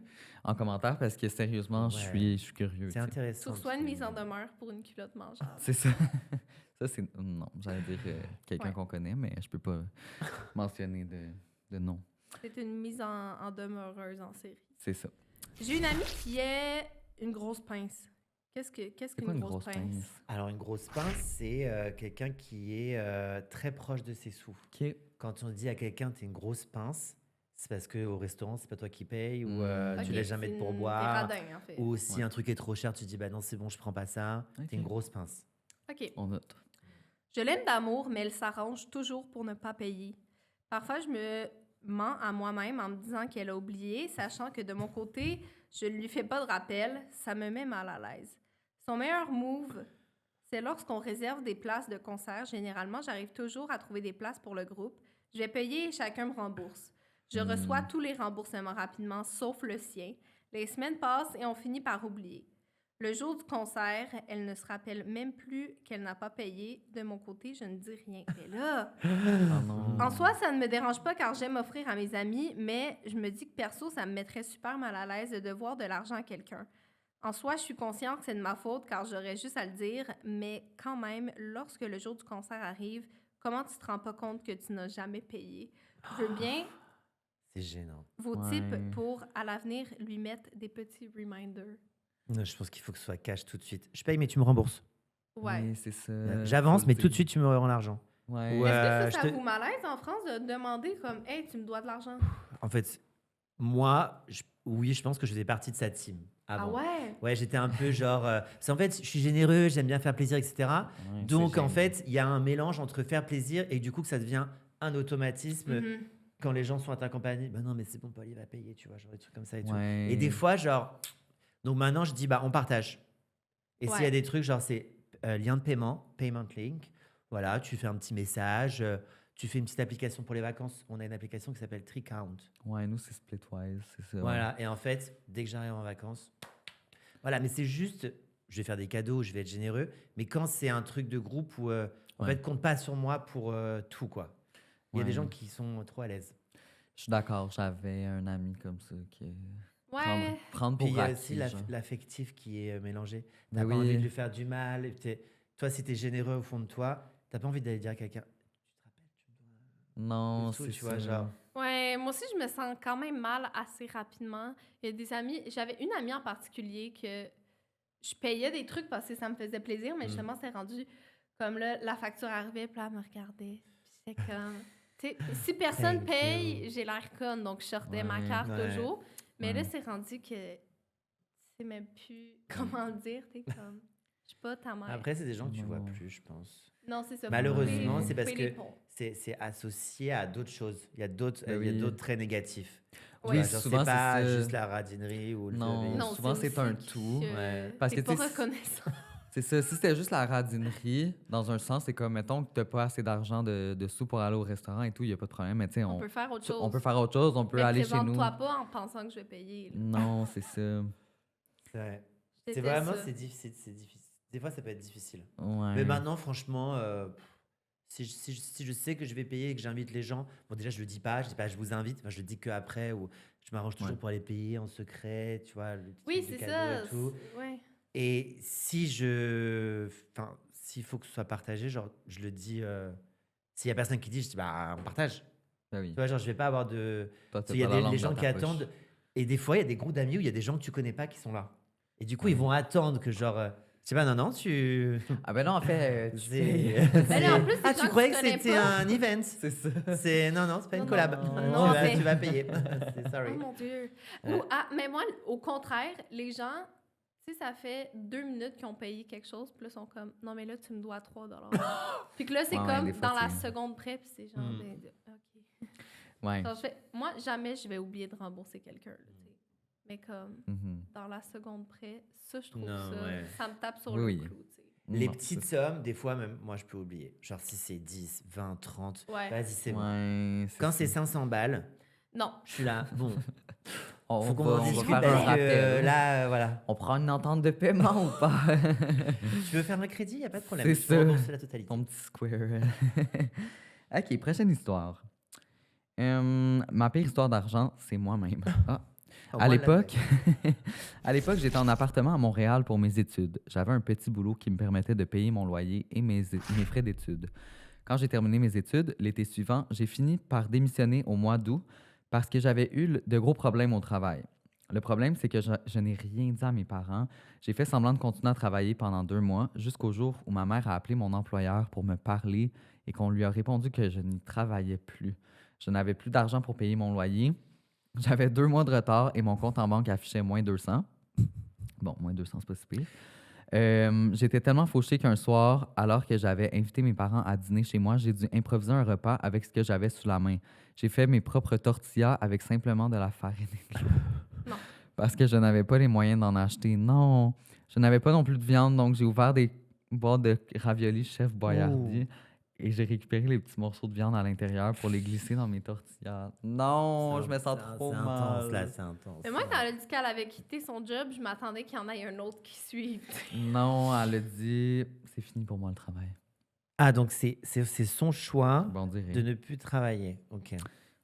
en commentaire parce que sérieusement, Ouais. je suis curieux. C'est tu sais. Tu intéressant. reçois une mise en demeure pour une culotte mangeable. C'est ça. Ça, c'est. Non, j'allais dire quelqu'un Ouais. qu'on connaît, mais je peux pas mentionner de nom. C'est une mise en demeureuse en série. C'est ça. J'ai une amie qui est une grosse pince. Qu'est-ce C'est quoi qu'une grosse pince? Alors, une grosse pince, c'est quelqu'un qui est très proche de ses sous. OK. Quand on dit à quelqu'un, t'es une grosse pince, c'est parce qu'au restaurant, c'est pas toi qui paye ou Mm. tu Ok, laisses jamais c'est de des pourboire. radins, en fait. Ou si Ouais. un truc est trop cher, tu dis, bah non, c'est bon, je prends pas ça. Ok. T'es une grosse pince. OK. On note. Je l'aime d'amour, mais elle s'arrange toujours pour ne pas payer. Parfois, je me mens à moi-même en me disant qu'elle a oublié, sachant que de mon côté, je ne lui fais pas de rappel. Ça me met mal à l'aise. Son meilleur move, c'est lorsqu'on réserve des places de concert. Généralement, j'arrive toujours à trouver des places pour le groupe. Je vais payer et chacun me rembourse. Je reçois tous les remboursements rapidement, sauf le sien. Les semaines passent et on finit par oublier. Le jour du concert, elle ne se rappelle même plus qu'elle n'a pas payé. De mon côté, je ne dis rien. Mais là, Ah non. en soi, ça ne me dérange pas car j'aime offrir à mes amis, mais je me dis que perso, ça me mettrait super mal à l'aise de devoir de l'argent à quelqu'un. En soi, je suis consciente que c'est de ma faute car j'aurais juste à le dire, mais quand même, lorsque le jour du concert arrive, comment tu te rends pas compte que tu n'as jamais payé? Je veux bien C'est gênant. vos Ouais. tips pour, à l'avenir, lui mettre des petits reminders. Non, je pense qu'il faut que ce soit cash tout de suite. Je paye, mais tu me rembourses. Ouais. Oui, c'est ça. J'avance, Faut mais le tout de dire. suite, tu me rends l'argent. Ouais. Ouais. Est-ce que ça je te- vous malaise en France de demander comme « Hey, tu me dois de l'argent? En fait, moi, oui, je pense que je faisais partie de sa team » Ah avant. ouais? Ouais, j'étais un peu genre. Parce qu'en fait, je suis généreux, j'aime bien faire plaisir, etc. Ouais, Donc, c'est en génial. fait, il y a un mélange entre faire plaisir et du coup que ça devient un automatisme. Mhm. Quand les gens sont à ta compagnie, bah non, mais c'est bon, Paul, il va payer, tu vois, genre des trucs comme ça et tout. Ouais. Et des fois, genre. Donc maintenant, je dis, bah, on partage. Et s'il y a Ouais. des trucs, genre, c'est lien de paiement, payment link. Voilà, tu fais un petit message, tu fais une petite application pour les vacances. On a une application qui s'appelle TreeCount. Ouais, nous, c'est Splitwise, c'est ça. Voilà, et en fait, dès que j'arrive en vacances, voilà, mais c'est juste, je vais faire des cadeaux, je vais être généreux, mais quand c'est un truc de groupe où, en Ouais. fait, compte pas sur moi pour tout, quoi. Il y a des Ouais. gens qui sont trop à l'aise. Je suis d'accord, j'avais un ami comme ça qui. Ouais. Prendre Puis pour il y a acquis. aussi genre. l'affectif qui est mélangé. Ben T'as pas oui. envie de lui faire du mal. Toi, si t'es généreux au fond de toi, t'as pas envie d'aller dire à quelqu'un, tu te rappelles, tu me dois Non, tout, c'est tu vois, ça. genre. Ouais, moi aussi, je me sens quand même mal assez rapidement. Il y a des amis, j'avais une amie en particulier que je payais des trucs parce que ça me faisait plaisir, mais justement, c'était rendu comme là, la facture arrivait, puis là, elle me regardait. Puis j'étais comme. Tu sais, si personne Thank paye, you. j'ai l'air conne, donc je sortais ma Ouais, carte ouais. toujours. Mais là, Ouais. c'est rendu que tu sais même plus comment le dire. T'es comme. Je suis pas ta mère. Après, c'est des gens que tu vois Non. plus, je pense. non, c'est ça. faut Malheureusement, couper- c'est parce couper les que ponts. c'est associé à d'autres choses. Il y a d'autres Ben il y a oui. d'autres traits négatifs. Oui, Tu vois, genre, souvent, c'est c'est pas ça. juste la radinerie ou le Non. fait- Non, souvent, c'est aussi un que tout. Ouais. Parce t'es que pas t'es- reconnaissant. C'est ça. Si c'était juste la radinerie, dans un sens, c'est comme, mettons que t'as pas assez d'argent de sous pour aller au restaurant et tout, il n'y a pas de problème. Mais tu sais, On peut faire autre chose. on peut faire autre chose, on peut Mais aller chez nous. présente-toi pas en pensant que je vais payer. là. Non, c'est ça. C'est vrai. Je C'est déteste vraiment, ça. c'est difficile. Des fois, ça peut être difficile. Ouais. Mais maintenant, franchement, si je sais que je vais payer et que j'invite les gens, bon, déjà, je le dis pas, je dis pas je vous invite, enfin, je le dis qu'après, ou je m'arrange toujours Ouais. pour aller payer en secret, tu vois, le petit Oui, truc de c'est cadeau ça. et tout. Ouais. Et enfin, s'il faut que ce soit partagé, genre, je le dis, s'il y a personne qui dit, je dis, bah, on partage. Ben oui. Tu vois, genre, je vais pas avoir de. Toi, Il y a pas la langue les gens dans qui ta poche. attendent. Et des fois, il y a des groupes d'amis où il y a des gens que tu connais pas qui sont là. Et du coup, ils vont attendre que, genre, je sais pas, non, tu. Ah ben non, en fait, tu C'est- fais- Ben là, en plus, Ah, des gens tu que croyais tu que connais c'était pas. un event. c'est ça. Non, c'est pas une Non, collab. non, tu, mais- tu vas payer. C'est sorry. Oh mon Dieu. Ouais. Mais moi, au contraire, les gens, tu sais, ça fait 2 minutes qu'ils ont payé quelque chose, puis là, ils sont comme, non, mais là, tu me dois 3 Puis que là, c'est Ouais, comme des fois, dans la c'est- seconde près, puis c'est genre, OK. Ouais. Genre, moi, jamais je vais oublier de rembourser quelqu'un, là, tu sais. Mais comme, Mhm. dans la seconde près, ça, je trouve Non, ça, ouais. ça me tape sur Oui, le oui. clou, tu sais. Les Non, petites c'est- sommes, des fois, même moi, je peux oublier. Genre, si c'est 10, 20, 30, Ouais. vas-y, c'est bon. Ouais, Quand ça. c'est 500 balles, Non. Je suis là. Bon, On faut qu'on va, en on va discute faire un parce que rappel. là, voilà. On prend une entente de paiement ou pas? Tu veux faire le crédit? Il n'y a pas de problème. C'est Je te ça. rembourse la totalité. Ton petit square. OK, prochaine histoire. Ma pire histoire d'argent, c'est moi-même. Ah. Au À moins, l'époque, à l'époque, j'étais en appartement à Montréal pour mes études. J'avais un petit boulot qui me permettait de payer mon loyer et mes frais d'études. Quand j'ai terminé mes études, l'été suivant, j'ai fini par démissionner au mois d'août parce que j'avais eu de gros problèmes au travail. Le problème, c'est que je n'ai rien dit à mes parents. J'ai fait semblant de continuer à travailler pendant 2 mois jusqu'au jour où ma mère a appelé mon employeur pour me parler et qu'on lui a répondu que je n'y travaillais plus. Je n'avais plus d'argent pour payer mon loyer. J'avais 2 mois de retard et mon compte en banque affichait moins 200. Bon, moins 200, c'est pas si pire. J'étais tellement fauché qu'un soir, alors que j'avais invité mes parents à dîner chez moi, j'ai dû improviser un repas avec ce que j'avais sous la main. J'ai fait mes propres tortillas avec simplement de la farine et de l'eau. Non. Parce que je n'avais pas les moyens d'en acheter. Non. Je n'avais pas non plus de viande, donc j'ai ouvert des boîtes de raviolis Chef Boyardee. Et j'ai récupéré les petits morceaux de viande à l'intérieur pour les glisser dans mes tortillas. Non, je me sens trop C'est mal. intense, là, c'est intense. Mais moi, quand elle a dit qu'elle avait quitté son job, je m'attendais qu'il y en ait un autre qui suive. Non, elle a dit, c'est fini pour moi le travail. Ah, donc c'est son choix Bon, on dirait. de ne plus travailler. Ok.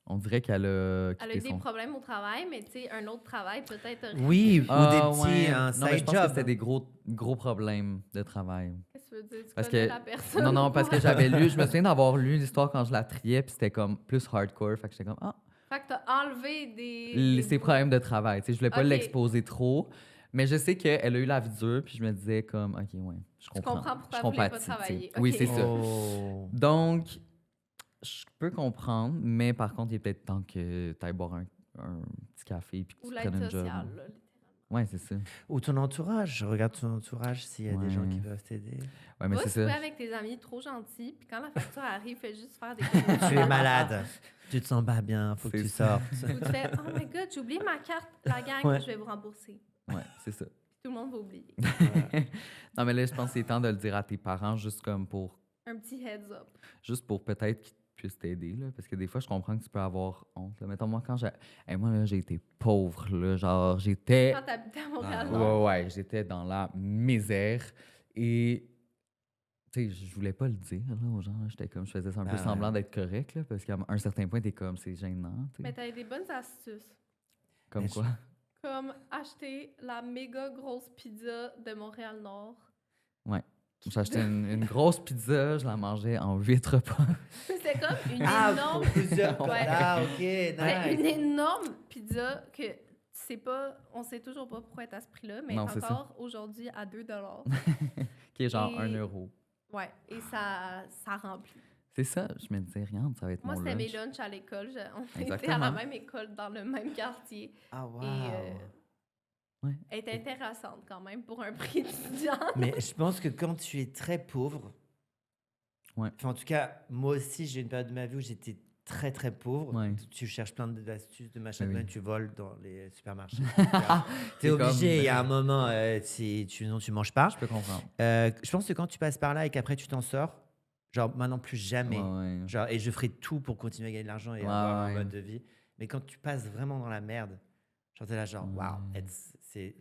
On dirait qu'elle a Elle a quitté eu des son... problèmes au travail, mais tu sais, un autre travail peut-être. Oui, Ah, ou des petits, ouais. un Non, mais side je pense que job. c'était des gros problèmes de travail. Qu'est-ce que tu veux dire? Tu Parce connais que- la personne? Non, parce que j'avais lu, je me souviens d'avoir lu l'histoire quand je la triais, puis c'était comme plus hardcore. Fait que j'étais comme, ah, Fait que t'as enlevé des ses problèmes de travail. Tu sais, je voulais pas Ok. l'exposer trop, mais je sais qu'elle a eu la vie dure, puis je me disais comme, ok, ouais, je comprends. comprends pourquoi je elle voulait pas compatis, tu sais. travailler. Oui, Ok. c'est ça. Oh. Donc, je peux comprendre, mais par contre, il est peut-être temps que tu ailles boire un petit café puis que Ou tu l'aide prennes un job. sociale, là, littéralement. Ouais, c'est ça. Ou ton entourage. Regarde ton entourage s'il y a des gens qui Ouais. peuvent t'aider. Ouais, mais Va c'est souper ça. avec tes amis trop gentils, puis quand la facture arrive, fais juste faire des Tu es malade. Tu te sens pas bien. Faut que C'est tu ça. sortes. Ou tu fais « Oh my God, j'ai oublié ma carte, la gang, Ouais. je vais vous rembourser. Ouais, c'est ça. » Tout le monde va oublier. Non, mais là, je pense que c'est temps de le dire à tes parents, juste comme pour... Un petit heads up. Juste pour peut-être qu'ils puissent t'aider, là. Parce que des fois, je comprends que tu peux avoir honte, là. Mettons, moi, quand j'ai... Hey, moi, là, j'ai été pauvre, là. Genre, j'étais... Quand t'habitais à Montréal, Ah, non? Ouais, j'étais dans la misère. Et... Tu sais, je voulais pas le dire, là, aux gens. Là. J'étais comme... Je faisais un peu Ah ouais. semblant d'être correct, là. Parce qu'à un certain point, t'es comme... C'est gênant, tu sais. Mais t'avais des bonnes astuces. Comme Mais quoi? Comme acheter la méga grosse pizza de Montréal-Nord. Ouais. J'ai acheté une grosse pizza, je la mangeais en 8 repas. C'était comme une Ah, énorme... pour plusieurs. Ouais. Ah, ok, C'était une nice. énorme pizza que on sait toujours pas pourquoi elle est à ce prix-là, mais Non, c'est ça. encore aujourd'hui à 2 Qui est genre Et- 1 euro. Ouais, et ça remplit. C'est ça, je me disais, regarde, ça va être Moi, mon c'était mes lunch. lunchs à l'école. On était à Exactement. la même école, dans le même quartier. Ah, wow. Ouais. Elle est intéressante quand même pour un prix étudiant. Mais je pense que quand tu es très pauvre, Ouais. enfin, en tout cas, moi aussi, j'ai eu une période de ma vie où j'étais très très pauvre. Ouais. Tu cherches plein d'astuces, de machins, Oui, oui. plein, tu voles dans les supermarchés. C'est T'es obligé, comme- il y a un moment, non, tu manges pas. Je peux comprendre. Je pense que quand tu passes par là et qu'après tu t'en sors, genre maintenant plus jamais. Ouais, ouais. Genre, et je ferai tout pour continuer à gagner de l'argent et Ouais, avoir un ouais. mode de vie. Mais quand tu passes vraiment dans la merde, genre t'es là genre, waouh, Ouais. c'est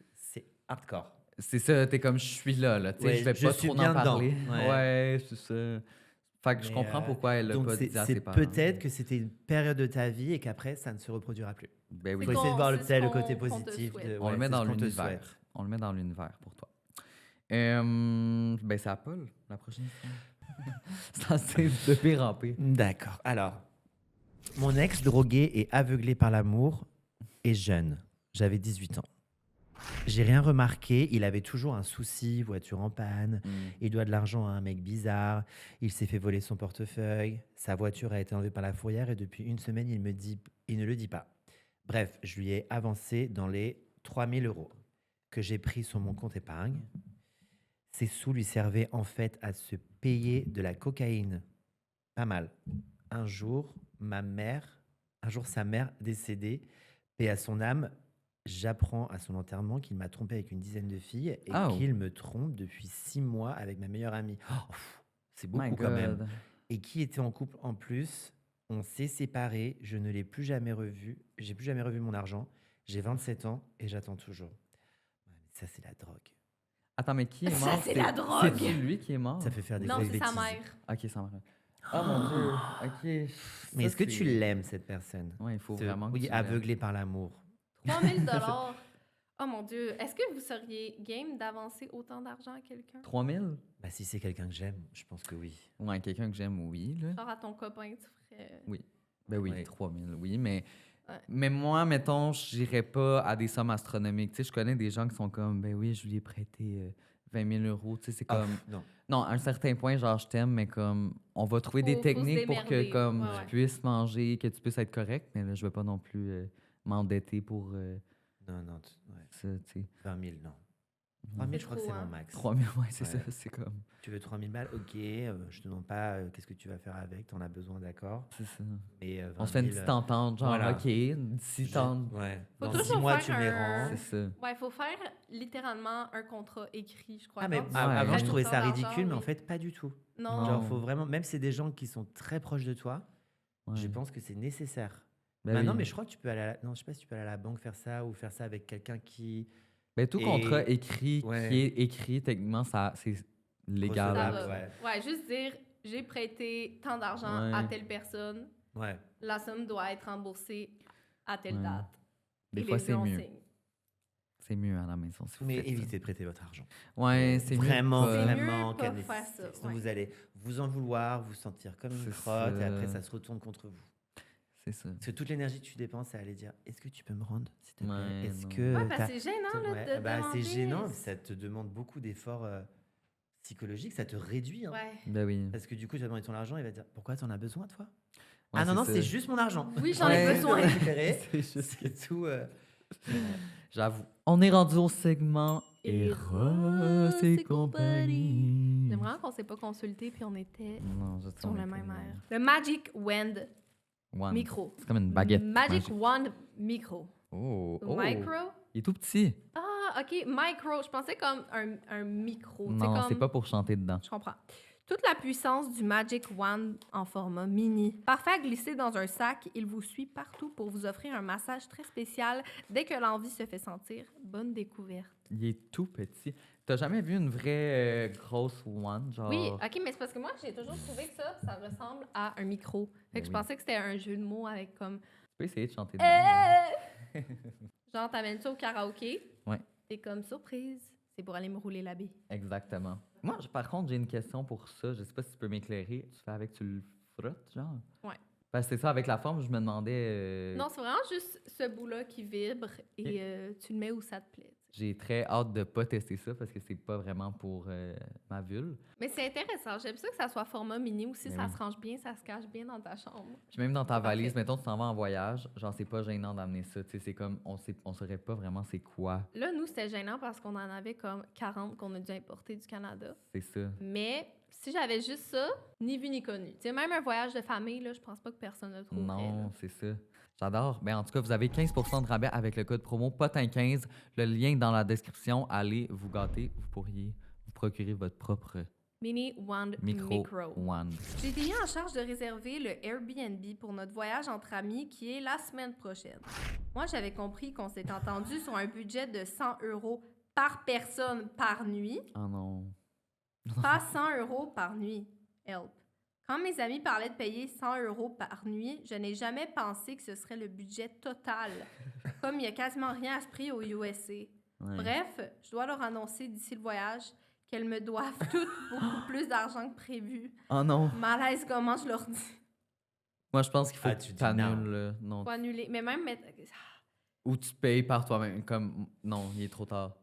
hardcore. C'est ça, t'es comme je suis là, tu sais, Ouais, je vais je pas suis trop bien en parler. dedans, Ouais, ouais. c'est ça. Fait que je Mais, comprends pourquoi elle l'a Donc pas c'est dit à ses c'est parents. peut-être que c'était une période de ta vie et qu'après ça ne se reproduira plus. Ben oui, Faut essayer de voir c'est ce peut-être le qu'on- côté qu'on te positif. souhaite. on le met c'est dans ce qu'on te l'univers. souhaite. On le met dans l'univers pour toi. Ben c'est à Paul, la prochaine fois. C'est assez de pire en pire. D'accord. Alors, mon ex drogué et aveuglé par l'amour est jeune. J'avais 18 ans. J'ai rien remarqué. Il avait toujours un souci, voiture en panne. Il doit de l'argent à un mec bizarre. Il s'est fait voler son portefeuille. Sa voiture a été enlevée par la fourrière et depuis une semaine, il ne le dit pas. Bref, je lui ai avancé dans les 3000 euros que j'ai pris sur mon compte épargne. Ces sous lui servaient en fait à se payer de la cocaïne. Pas mal. Un jour, sa mère décédée, paix à son âme, j'apprends à son enterrement qu'il m'a trompé avec une dizaine de filles et Oh. qu'il me trompe depuis 6 mois avec ma meilleure amie. Oh, c'est My beaucoup quand même. God. Et qui était en couple en plus On s'est séparés, je ne l'ai plus jamais revu. J'ai plus jamais revu mon argent. J'ai 27 ans et j'attends toujours. Ouais, mais ça, c'est la drogue. Attends, mais qui est Ça, mort? c'est la drogue! C'est lui qui est mort? Ça fait faire des Non, grosses c'est sa bêtises. mère. Ok, ça marche. Oh mon Dieu. Ok. Mais Ça, est-ce que tu c'est- l'aimes, cette personne? Ouais, il faut vraiment que Oui, tu l'aimes. aveuglé par l'amour. 3 000 $. Oh mon Dieu. Est-ce que vous seriez game d'avancer autant d'argent à quelqu'un? 3000? Bah, si c'est quelqu'un que j'aime, je pense que oui. Ouais, quelqu'un que j'aime, oui. Là. Genre à ton copain, tu ferais. Oui. Ben oui, Ouais. 3000, oui. Mais, Ouais. mais moi, mettons, je n'irais pas à des sommes astronomiques. Tu sais, je connais des gens qui sont comme, ben oui, je lui ai prêté 20 000 €. Tu sais, c'est Ah, comme. non. Non, à un certain point, genre, je t'aime, mais comme, on va trouver Faut des se techniques pour que, démerder. comme, Ouais, tu ouais. puisses manger, que tu puisses être correct. Mais là, je vais pas non plus m'endetter pour Non, non, ouais. ça, tu sais. 20 000, non. Mhm. 3 000, C'est je crois que trop, c'est hein. mon max. 3000, ouais, c'est Ouais. ça. C'est comme. Tu veux 3 000 balles? Ok, je te demande pas qu'est-ce que tu vas faire avec, t'en as besoin, d'accord. C'est ça. Mais On se fait une 20 000, petite entente, genre, voilà. OK, d'ici tant. Ouais. Faut Dans toujours 6 mois, faire tu me les un- rends. C'est ça. Ouais, il faut faire littéralement un contrat écrit, je crois. Ah, mais Quand tu avant, Ouais. je trouvais ça autant d'argent, ridicule, mais en oui. fait, pas du tout. Non. Genre, faut vraiment, même si c'est des gens qui sont très proches de toi, Ouais. je pense que c'est nécessaire. Ben Maintenant, oui. mais je crois que tu peux aller à la... Non, je sais pas si tu peux aller à la banque faire ça ou faire ça avec quelqu'un qui... Ben, tout Et- contrat écrit Ouais. qui est écrit, techniquement, ça, c'est légal. Ça Recevable, va. ouais. Ouais, juste dire j'ai prêté tant d'argent Ouais. à telle personne, Ouais. la somme doit être remboursée à telle Ouais. date. Des Et fois, les c'est deux, on mieux. signe. C'est mieux à la maison. Si vous Mais faites ça. évitez de prêter votre argent. Ouais, c'est mieux. Vraiment, pas- C'est mieux vraiment, pas calmez- faire ça, Sinon, ouais. vous allez vous en vouloir, vous sentir comme une C'est crotte, et ça. après, ça se retourne contre vous. C'est ça. Parce que toute l'énergie que tu dépenses, c'est aller dire est-ce que tu peux me rendre, s'il te plaît Ouais, Est-ce non. que. Ouais, parce t'as- que c'est gênant là, Ouais, de bah, demander. c'est gênant, ça te demande beaucoup d'efforts psychologiques, ça te réduit. Hein. Ouais. Ben oui. Parce que du coup, tu vas demander ton argent, il va te dire pourquoi tu en as besoin, toi Ouais, Ah non, non, ça. c'est juste mon argent. Oui, j'en ai Ouais, besoin. de récupérer. C'est juste C'est tout. J'avoue. On est rendu au segment Eros Eros et et compagnie. J'aimerais vraiment qu'on s'est pas consulté puis on était Non, je sais, sur on le est même pas- air. Le Magic Wand One. Micro. C'est comme une baguette. Magic Wand Micro. Oh, oh. Micro? Il est tout petit. Ah, OK, micro. Je pensais comme un micro. Tu sais, Non, comme... c'est pas pour chanter dedans. Je comprends. Toute la puissance du Magic Wand en format mini. Parfait à glisser dans un sac, il vous suit partout pour vous offrir un massage très spécial dès que l'envie se fait sentir. Bonne découverte. Il est tout petit. T'as jamais vu une vraie grosse one, genre? Oui, OK, mais c'est parce que moi, j'ai toujours trouvé que ça ressemble à un micro. Fait que Ben je oui. pensais que c'était un jeu de mots avec comme... Tu peux essayer de chanter dedans. mais- Genre, t'amènes ça au karaoké. Ouais. Et comme surprise, c'est pour aller me rouler la bille. Exactement. Moi, par contre, j'ai une question pour ça. Je sais pas si tu peux m'éclairer. Tu fais avec, tu le frottes, genre? Ouais. Parce que c'est ça, avec la forme, je me demandais... Non, c'est vraiment juste ce bout-là qui vibre et Ok. tu le mets où ça te plaît. J'ai très hâte de pas tester ça parce que c'est pas vraiment pour ma vulve. Mais c'est intéressant. J'aime ça que ça soit format mini aussi. Mais Ça oui. se range bien, ça se cache bien dans ta chambre. Puis même dans ta valise, Parfait. mettons, tu t'en vas en voyage, genre, c'est pas gênant d'amener ça. Tu sais, c'est comme, on saurait pas vraiment c'est quoi. Là, nous, c'était gênant parce qu'on en avait comme 40 qu'on a dû importer du Canada. C'est ça. Mais si j'avais juste ça, ni vu ni connu. Tu sais, même un voyage de famille, là, je pense pas que personne ne trouverait. Non, là. c'est ça. J'adore. Ben, en tout cas, vous avez 15% de rabais avec le code promo POTIN15. Le lien est dans la description. Allez vous gâter. Vous pourriez vous procurer votre propre Mini Wand micro one. J'ai été mis en charge de réserver le Airbnb pour notre voyage entre amis qui est la semaine prochaine. Moi, j'avais compris qu'on s'est entendu sur un budget de 100 € par personne par nuit. Oh non. Pas 100 € par nuit. Help. Quand mes amis parlaient de payer 100 € par nuit, je n'ai jamais pensé que ce serait le budget total. Comme il n'y a quasiment rien à ce prix au USA. Ouais. Bref, je dois leur annoncer d'ici le voyage qu'elles me doivent toutes beaucoup plus d'argent que prévu. Oh non. Malaise, comment je leur dis? Moi, je pense qu'il faut Ah, que tu tu dis t'annules. Là. Non. Faut annuler. Mais même mettre... Ou tu payes par toi-même. Comme, non, il est trop tard.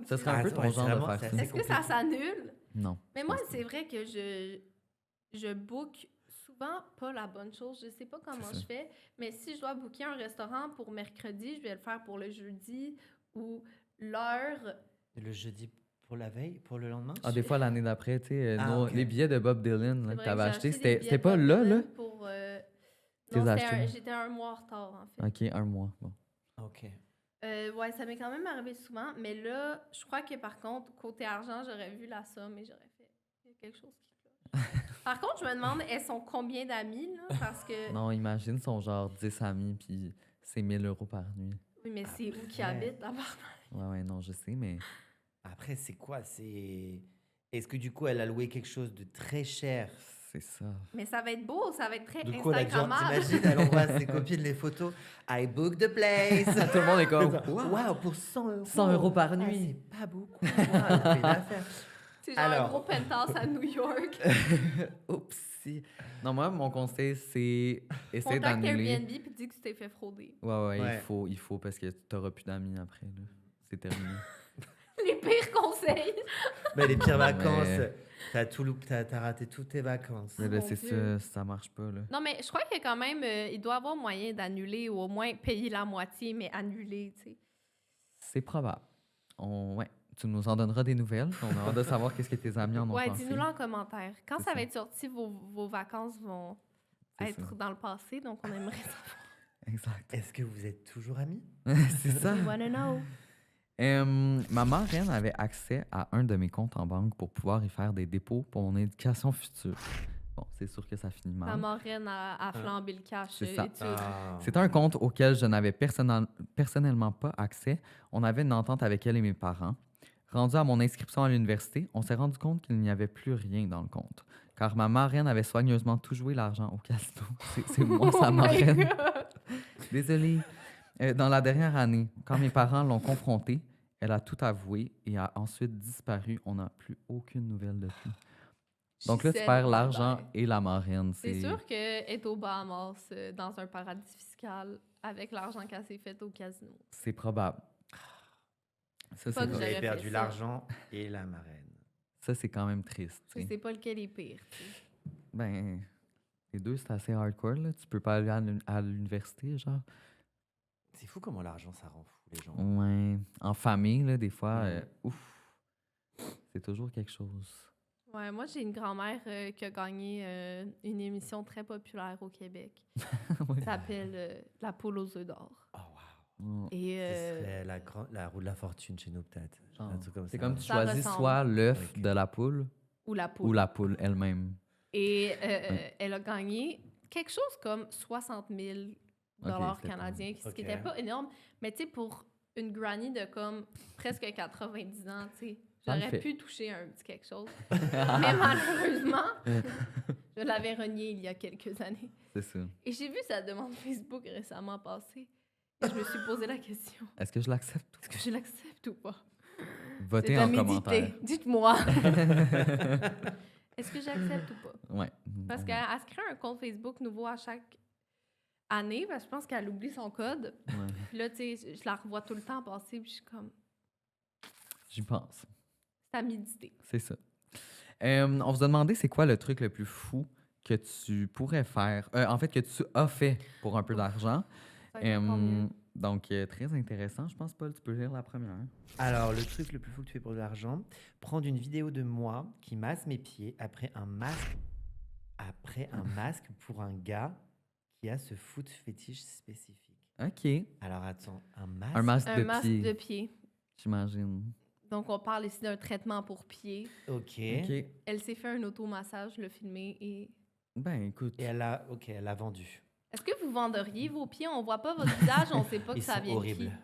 Ça serait un peu ton ouais, c'est genre de vraiment- faire c'est ça. assez Est-ce que ça s'annule? Non. Mais je moi, pense pas. c'est vrai que je book souvent pas la bonne chose. Je sais pas comment C'est ça. je fais, mais si je dois booker un restaurant pour mercredi, je vais le faire pour le jeudi ou l'heure. Le jeudi pour la veille, pour le lendemain Ah, des fois, l'année d'après, tu sais, Ah, ok. les billets de Bob Dylan là, C'est que vrai t'avais j'ai acheté, des c'était billets pas Bob là, là? Dylan pour, Tu les non, as c'était achetés? j'étais un mois en retard, en fait. OK, un mois. Bon. Ok. Ouais, ça m'est quand même arrivé souvent, mais là, je crois que par contre, côté argent, j'aurais vu la somme et j'aurais fait il y a quelque chose qui cloche. Par contre, je me demande, elles sont combien d'amis, là? Parce que... Non, imagine, ils sont genre 10 amis, puis c'est 1 000 € par nuit. Oui, mais c'est où qui Après- habite, là-bas? Ouais, non, je sais, mais Après, c'est quoi? Est-ce que du coup, elle a loué quelque chose de très cher? c'est ça. Mais ça va être beau, ça va être très Du coup, elle a genre, Instagrammable. t'imagines, elle envoie à ses copines les photos. I book the place. Tout le monde est comme, Waouh, pour 100 €. 100 € par Ah, nuit. c'est pas beaucoup. Wow, elle fait une affaire. C'est genre un Alors. gros penthouse à New York. Oupsie. Non, moi, mon conseil, c'est essayer Contacte d'annuler. Airbnb puis dis que tu t'es fait frauder. Ouais, Ouais. il faut parce que tu n'auras plus d'amis après. Là. C'est terminé. Les pires conseils. Mais les pires Ouais. vacances, t'as raté toutes tes vacances. Mais là, mon c'est Dieu. ça marche pas. Là. Non, mais je crois qu'il y a quand même... il doit y avoir moyen d'annuler ou au moins payer la moitié, mais annuler, tu sais. C'est probable. Ouais. Tu nous en donneras des nouvelles. On a hâte de savoir qu'est-ce que tes amis en ont Ouais, pensé. dis-nous-le en commentaire. Quand C'est ça va ça. être sorti, vos vacances vont C'est être ça. dans le passé, donc on aimerait savoir. Exact. Est-ce que vous êtes toujours amis? c'est ça. We wanna know. Ma marraine avait accès à un de mes comptes en banque pour pouvoir y faire des dépôts pour mon éducation future. Bon, c'est sûr que ça finit Ma mal. marraine a flambé le cash. C'est ça. études. C'était un compte auquel je n'avais personnellement pas accès. On avait une entente avec elle et mes parents. Rendu à mon inscription à l'université, on s'est rendu compte qu'il n'y avait plus rien dans le compte. Car ma marraine avait soigneusement tout joué l'argent au casino. C'est moi, sa Oh my marraine. God. Désolée. Dans la dernière année, quand mes parents l'ont confrontée, elle a tout avoué et a ensuite disparu. On n'a plus aucune nouvelle depuis. Donc là, tu Gisèle perds Robert. l'argent et la marraine. C'est sûr qu'elle est au Bahamas, dans un paradis fiscal, avec l'argent qu'elle s'est fait au casino. C'est probable. Ça, Pas c'est que Vous vrai. avez j'aurais perdu fait ça. l'argent et la marraine. Ça, c'est quand même triste. tu Je sais. sais pas lequel est pire. tu sais. Ben, les deux, c'est assez hardcore. Là. Tu peux pas aller à l'université, genre. C'est fou comment l'argent, ça rend fou les gens. Ouais. En famille, là, des fois, Mhm. ouf. C'est toujours quelque chose. Ouais, moi, j'ai une grand-mère qui a gagné une émission très populaire au Québec. Ouais. Ça s'appelle La poule aux œufs d'or. Oh, wow. Mm. Et Ce serait la roue de la fortune chez nous, peut-être. Genre, Un truc comme C'est ça. comme tu Ça choisis ressemble. soit l'œuf Ok. de la poule ou la poule. ou la poule elle-même. Et elle a gagné quelque chose comme 60 000 c'était canadiens, ce qui Ok. n'était pas énorme. Mais tu sais, pour une granny de comme presque 90 ans, tu sais, Ça le j'aurais fait. pu toucher un petit quelque chose. Mais malheureusement, je l'avais renié il y a quelques années. C'est ça. Et j'ai vu sa demande Facebook récemment passer. Et je me suis posé la question, Est-ce que je l'accepte? est-ce que je l'accepte ou pas? Votez C'est à en méditer. commentaire. Dites-moi. Est-ce que j'accepte ou pas? Ouais. Parce qu'elle se crée un compte Facebook nouveau à chaque année, parce que je pense qu'elle oublie son code. Ouais. Puis là, tu sais, je la revois tout le temps passer, puis je suis comme, J'y pense. c'est à méditer. C'est ça. On vous a demandé c'est quoi le truc le plus fou que tu pourrais faire. En fait, que tu as fait pour un peu d'argent. Ça va être encore mieux. Donc, très intéressant. Je pense, Paul, tu peux lire la première. Alors, le truc le plus fou que tu fais pour de l'argent, prendre une vidéo de moi qui masse mes pieds après un masque pour un gars qui a ce foot fétiche spécifique. OK. Alors, attends, un masque? Un masque Un de masque pied, de pied. j'imagine. Donc, on parle ici d'un traitement pour pied. Ok. OK. Elle s'est fait un automassage, le filmé, et... Ben, écoute. Et elle a vendu. Est-ce que vous venderiez vos pieds? On voit pas votre visage, on sait pas que Ils ça sont vient horribles. de qui.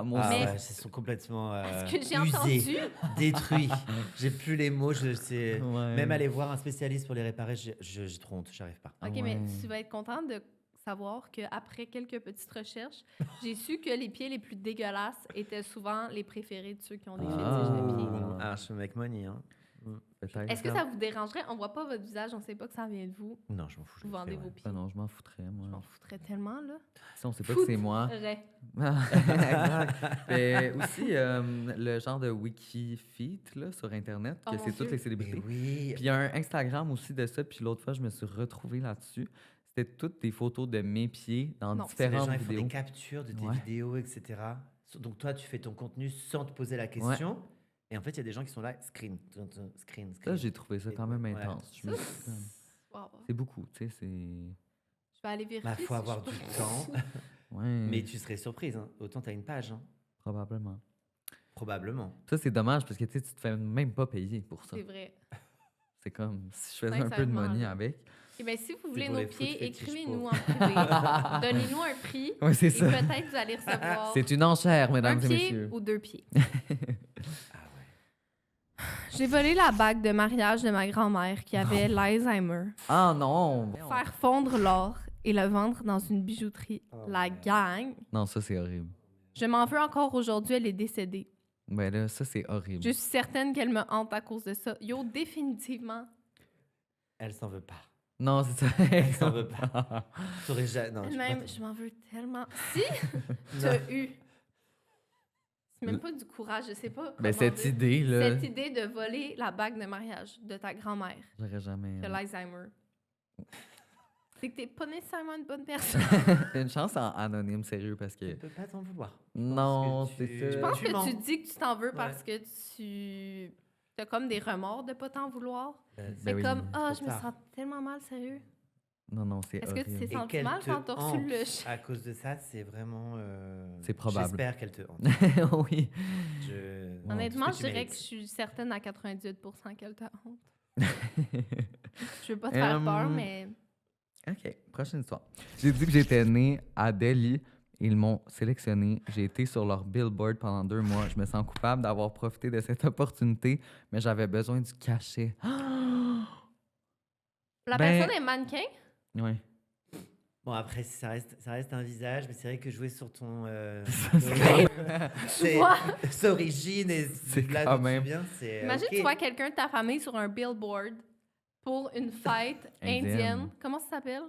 Moi Ah aussi. Mais- ouais, ils sont complètement Parce que j'ai usés, entendu... détruits. J'ai plus les mots. Je sais. Ouais. Même aller voir un spécialiste pour les réparer, j'ai trop honte. J'arrive pas. Ah OK, mais ouais. tu vas être contente de savoir qu'après quelques petites recherches, j'ai su que les pieds les plus dégueulasses étaient souvent les préférés de ceux qui ont des fétiches de pieds. Ah, je suis avec Money, hein. Peut-être. Est-ce que ça vous dérangerait? On voit pas votre visage, on sait pas que ça vient de vous. Non, je m'en fous. je Vous le vendez fais, vos ouais. pieds. Ben non, je m'en foutrais, Je m'en moi. foutrais tellement, là. Si on sait pas que c'est moi. Foutrais. Exact. Mais aussi, le genre de wiki feed là, sur Internet, Oh que mon c'est toutes Dieu. les célébrités. Mais oui. Puis il y a un Instagram aussi de ça, puis l'autre fois, je me suis retrouvée là-dessus. C'était toutes des photos de mes pieds dans Non. C'est les différentes gens, ils font vidéos. des captures de tes Ouais. vidéos, etc. Donc toi, tu fais ton contenu sans te poser la question. Et en fait, il y a des gens qui sont là, screen. Ça, j'ai trouvé ça quand même Ouais. intense. Je me suis dit, Wow. c'est beaucoup, tu sais, c'est... Je vais aller vérifier. Bah, faut si avoir je du peux- temps. Ouais, Mais tu serais surprise. Hein. Autant tu as une page. Hein. probablement. Probablement. Ça, c'est dommage parce que tu sais, tu te fais même pas payer pour ça. C'est vrai. C'est comme si je faisais Ouais, un ça peu va de être money manger. avec. Eh bien, si vous voulez pour nos les foot pieds, fétiches écrivez-nous en pauvres. privé. Donnez-nous un prix. Oui, c'est Et ça. peut-être vous allez recevoir C'est une enchère, un mesdames et pied messieurs. ou 2 pieds. Ah ouais. J'ai volé la bague de mariage de ma grand-mère qui avait l'Alzheimer. Ah non! Faire fondre l'or et le vendre dans une bijouterie. Oh, La merde. gang. Non, ça, c'est horrible. Je m'en veux encore aujourd'hui, elle est décédée. Ben là, ça, c'est horrible. Je suis certaine qu'elle me hante à cause de ça. Yo, définitivement. Elle s'en veut pas. Non, c'est ça. Elle s'en veut pas. T'aurais jamais. Non, je Même, peux je m'en veux tellement. Si pas- t'as eu. C'est même pas du courage, je sais pas. Ben, comment cette dire. idée, là, Cette idée de voler la bague de mariage de ta grand-mère j'aurais jamais... qui a l'Alzheimer. C'est que t'es pas nécessairement une bonne personne. Une chance en anonyme, sérieux, parce Tu que... peux pas t'en vouloir. Non, que c'est tu- ça. Je pense Tu que mens. tu dis que tu t'en veux Ouais. parce que tu as comme des remords de pas t'en vouloir. Ben Mais oui. comme, ah, trop je me tard. sens tellement mal, sérieux. Non, non, c'est Est-ce que tu horrible. t'es senti mal quand t'as reçu le chèque? À cause de ça, c'est vraiment. C'est probable. J'espère qu'elle te hante. Oui. Je... Wow. Honnêtement, Tout ce je que tu dirais que mérites. je suis certaine à 98% qu'elle te honte. Je veux pas te faire peur, mais OK, prochaine histoire. J'ai dit que j'étais née à Delhi. Ils m'ont sélectionné. J'ai été sur leur billboard pendant 2 mois. Je me sens coupable d'avoir profité de cette opportunité, mais j'avais besoin du cachet. la Ben- personne est mannequin. Oui. Bon, après, ça reste un visage, mais c'est vrai que jouer sur ton. C'est c'est vois? c'est origine et C'est là quand d'où même- tu viens, c'est. Imagine, ok. tu vois quelqu'un de ta famille sur un billboard pour une fête Indienne. indienne. Comment ça s'appelle?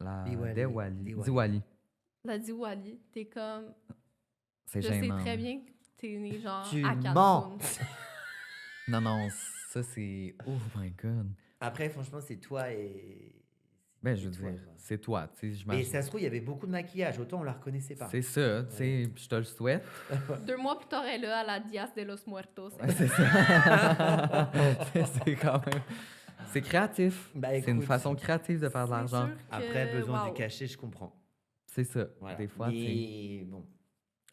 La Diwali. Diwali. Diwali. Diwali. La Diwali. T'es comme... C'est Je sais gênant. très bien que t'es né genre Tu à mens. Cancun. Non, non, ça c'est... Oh my God. Après, franchement, c'est toi et. Ben, je veux c'est toi, dire, quoi. c'est toi, tu sais, Mais j'imagine. ça se trouve, il y avait beaucoup de maquillage, autant on la reconnaissait pas. C'est ça, tu sais, je te le souhaite. 2 mois plus tard, elle est là à la Dias de los Muertos. Ouais, c'est ça. c'est quand même... C'est créatif. Bah, C'est une écoute, façon créative de faire de C'est l'argent. sûr que- Après, besoin wow. du cachet, je comprends. C'est ça. Voilà. Des fois, tu sais, Mais bon,